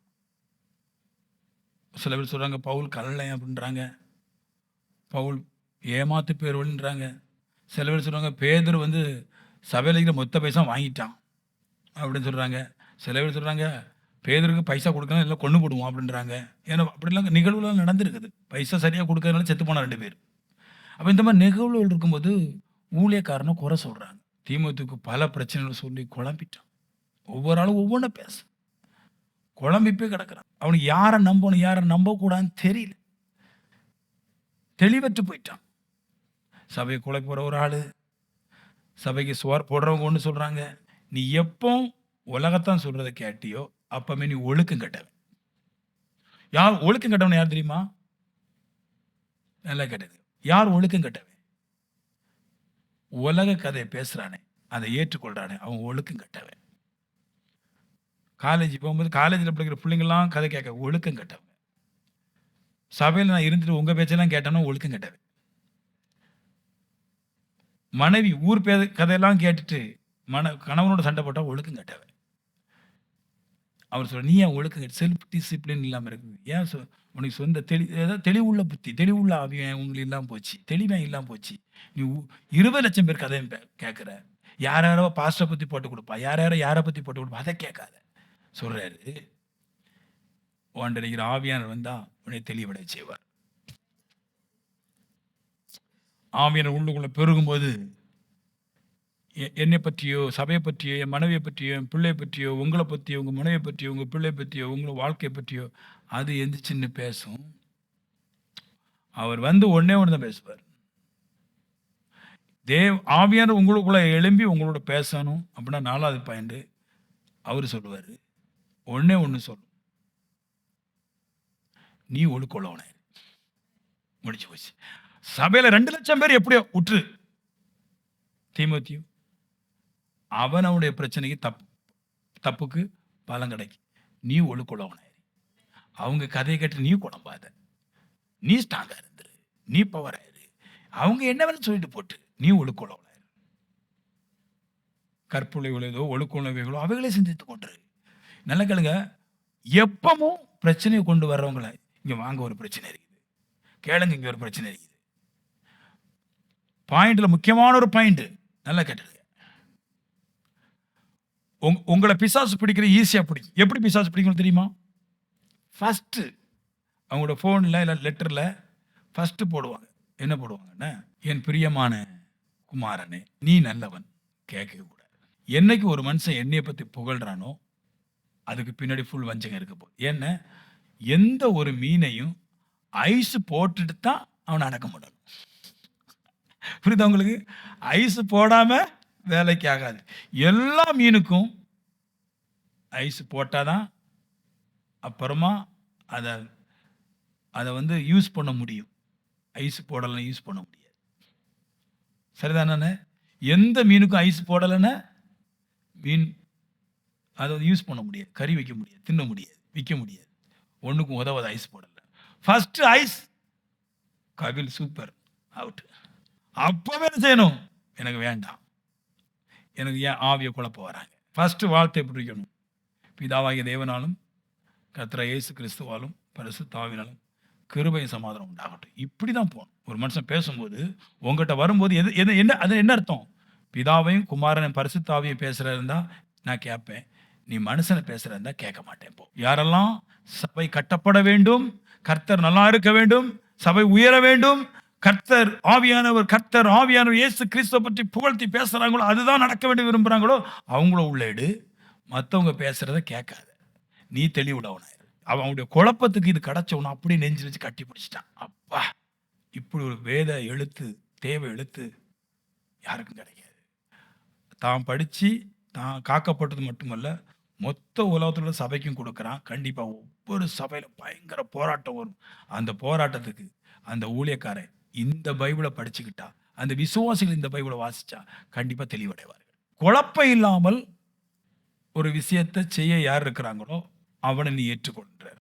சில பேர் சொல்றாங்க பவுல் கல்லன் அப்படின்றாங்க, பவுல் ஏமாத்து பேர்வழின்றாங்க. சில பேர் சொல்கிறாங்க பேதுரு வந்து சபையில் இருக்கிற மொத்த பைசா வாங்கிட்டான் அப்படின்னு சொல்கிறாங்க. சில பேர் சொல்கிறாங்க பேதருக்கு பைசா கொடுக்கணும் இல்லை கொண்டு போடுவோம் அப்படின்றாங்க. ஏன்னா அப்படிலாம் நிகழ்வுலாம் நடந்திருக்குது. பைசா சரியாக கொடுக்கறதுனால செத்து போன 2 பேர். அப்போ இந்த மாதிரி நிகழ்வுகள் இருக்கும்போது ஊழியக்காரனை குறை சொல்கிறாங்க. தீமோத்தேயுக்கு பல பிரச்சனைகள் சொல்லி குழம்பிட்டான். ஒவ்வொரு ஆளும் ஒவ்வொன்றும் பேச குழம்பி போய் கிடக்கிறான். அவனுக்கு யாரை நம்பணும் யாரை நம்பக்கூடாதுன்னு தெரியல. தெளிவற்று போயிட்டான். சபையை கொலை போகிற ஒரு ஆள், சபைக்கு சுவர் போடுறவங்க ஒன்று சொல்கிறாங்க. நீ எப்போ உலகத்தான் சொல்கிறத கேட்டியோ அப்பமே நீ ஒழுக்கம் கெட்டவன். யார் ஒழுக்கம் கெட்டவன் யார் தெரியுமா? நல்லா கேட்டது. யார் ஒழுக்கம் கெட்டவன்? உலக கதையை பேசுகிறானே, அதை ஏற்றுக்கொள்கிறானே, அவன் ஒழுக்கம் கெட்டவன். காலேஜ் போகும்போது காலேஜில் படிக்கிற பிள்ளைங்கள்லாம் கதை கேட்க ஒழுக்கம் கெட்டவன். சபையில் நான் இருந்துட்டு உங்கள் பேச்செல்லாம் கேட்டேன்னா ஒழுக்கம் கெட்டவன். மனைவி ஊர் கதையெல்லாம் கேட்டுட்டு கணவனோட சண்டை போட்டால் ஒழுக்கம் கெட்டவன். அவர் சொல்ற நீ ஏன் ஒழுக்கம் செல்ஃப் டிசிப்ளின் இல்லாமல் இருக்குது? ஏன் உனக்கு சொந்த தெளிவுள்ள புத்தி தெளிவுள்ள ஆவியம் உங்களுக்கு இல்லாமல் போச்சு, தெளிவாக இல்லாமல் போச்சு. நீ 20 லட்சம் பேர் கதையும் கேட்குற. யார் யாரோ பாஸ்டரை பற்றி போட்டு கொடுப்பா, யாரை பற்றி போட்டு கொடுப்பா, அதை கேட்காத சொல்கிறாரு. ஒன்றரைக்கிற ஆவியானர் வந்தால் உன்னை தெளிவடை செய்வார். ஆவியானர் உள்ளுக்குள்ளே பெருகும்போது என்னை பற்றியோ சபையை பற்றியோ என் மனைவியை பற்றியோ என் பிள்ளை பற்றியோ உங்களை பற்றியோ உங்கள் மனைவியை பற்றியோ உங்கள் பிள்ளை பற்றியோ உங்களை வாழ்க்கையை பற்றியோ அது எந்திரிச்சின்னு பேசும். அவர் வந்து ஒன்றே ஒன்று தான் பேசுவார். ஆவியானவர் உங்களுக்குள்ள எழும்பி உங்களோட பேசணும் அப்படின்னா 4வது பாயிண்ட் அவர் சொல்லுவார். ஒன்றே ஒன்று சொல்லும், நீ ஒழுக்கொள்ளவன. முடிச்சு போச்சு. சபையில் 2 லட்சம் பேர் எப்படியோ உற்று தீமோத்தேயு அவனுடைய பிரச்சனைக்கு தப்புக்கு பலன் கிடைக்கும். நீ ஒழுக்கொள்ளவனாயிரு. அவங்க கதையை கேட்டு நீ குழம்பாத, நீ ஸ்ட்ராங்கா இருந்துரு, நீ பவராயிரு. அவங்க என்ன வேணும் சொல்லிட்டு போட்டு நீ ஒழுக்கொள்ளவனாயிரு. கற்புழைகளோ ஒழுக்கொள்ளவைகளோ அவைகளே சிந்தித்து கொண்டு நல்ல கேளுங்க. எப்பவும் பிரச்சனையை கொண்டு வர்றவங்களை இங்க வாங்க ஒரு பிரச்சனை இருக்குது, கேளுங்க இங்க ஒரு பிரச்சனை இருக்குது. பாயிண்ட்ல முக்கியமான ஒரு பாயிண்ட் நல்லா கேட்டுருங்க. உங்களை பிசாசு பிடிக்கிற ஈஸியாக பிடிக்கும். எப்படி பிசாசு பிடிக்கணும் தெரியுமா? ஃபஸ்ட்டு அவங்களோட ஃபோனில் இல்லை லெட்டரில் ஃபஸ்ட்டு போடுவாங்க. என்ன போடுவாங்கன்னா, என் பிரியமான குமாரனே நீ நல்லவன். கேட்கவே கூடாது. என்னைக்கு ஒரு மனுஷன் என்னையை பற்றி புகழ்றானோ அதுக்கு பின்னாடி ஃபுல் வஞ்சகம் இருக்க போகுது. ஏன்னா எந்த ஒரு மீனையும் ஐஸ் போட்டுட்டு தான் அவனை அடக்க முடியும். புரியுதா உங்களுக்கு? ஐஸ் போடாமல் வேலைக்கு ஆகாது. எல்லா மீனுக்கும் ஐஸ் போட்டாதான் அப்புறமா அதை வந்து யூஸ் பண்ண முடியும். ஐஸ் போடலைன்னா யூஸ் பண்ண முடியாது. சரிதானே? எந்த மீனுக்கும் ஐஸ் போடலைன்னா மீன் அதை யூஸ் பண்ண முடியாது, கறி வைக்க முடியாது, தின்ன முடியாது, விற்க முடியாது. ஒன்றுக்கும் உதவாத ஐஸ் போடலை. First ice Kapil super out. அப்பவே என்ன செய்யணும்? எனக்கு வேண்டாம், எனக்கு ஏன் ஆவியை குழப்ப வராங்க. ஃபர்ஸ்ட் வாழ்த்தை பிடிக்கணும். பிதாவாகிய தேவனாலும் கர்த்தராகிய இயேசு கிறிஸ்துவாலும் பரிசுத்த ஆவியினாலும் கிருபை சமாதானம் உண்டாகட்டும். இப்படி தான் போகணும். ஒரு மனுஷன் பேசும்போது உங்கள்கிட்ட வரும்போது என்ன அர்த்தம்? பிதாவையும் குமாரனையும் பரிசுத்த ஆவியும் பேசுகிறதா இருந்தால் நான் கேட்பேன், நீ மனுஷனை பேசுகிறதா இருந்தால் கேட்க மாட்டேன். போ. யாரெல்லாம் சபை கட்டப்பட வேண்டும், கர்த்தர் நல்லா இருக்க வேண்டும், சபை உயர வேண்டும், கர்த்தர் ஆவியானவர் இயேசு கிறிஸ்துவை பற்றி புகழ்த்தி பேசுகிறாங்களோ, அதுதான் நடக்க வேண்டி விரும்புகிறாங்களோ அவங்கள உள்ளேடு. மற்றவங்க பேசுகிறத கேட்காத. நீ தெளிவுடவனாயிரு. அவனுடைய குழப்பத்துக்கு இது கிடச்சவன அப்படி நெஞ்சு வச்சு கட்டி பிடிச்சிட்டான். அப்பா, இப்படி ஒரு வேத எழுத்து தேவை எழுத்து யாருக்கும் கிடைக்காது. தான் படித்து தான் காக்கப்பட்டது மட்டுமல்ல, மொத்த உலகத்தில் சபைக்கும் கொடுக்குறான். கண்டிப்பாக ஒவ்வொரு சபையில் பயங்கர போராட்டம் வரும். அந்த போராட்டத்துக்கு அந்த ஊழியக்காரன் இந்த பைபிளை படிச்சுக்கிட்டா, அந்த விசுவாசிகள் இந்த பைபிளை வாசிச்சா கண்டிப்பாக தெளிவடைவார்கள். குழப்பம் இல்லாமல் ஒரு விஷயத்தை செய்ய யார் இருக்கிறாங்களோ அவனை நீ ஏற்றுக்கொள்கிறார்.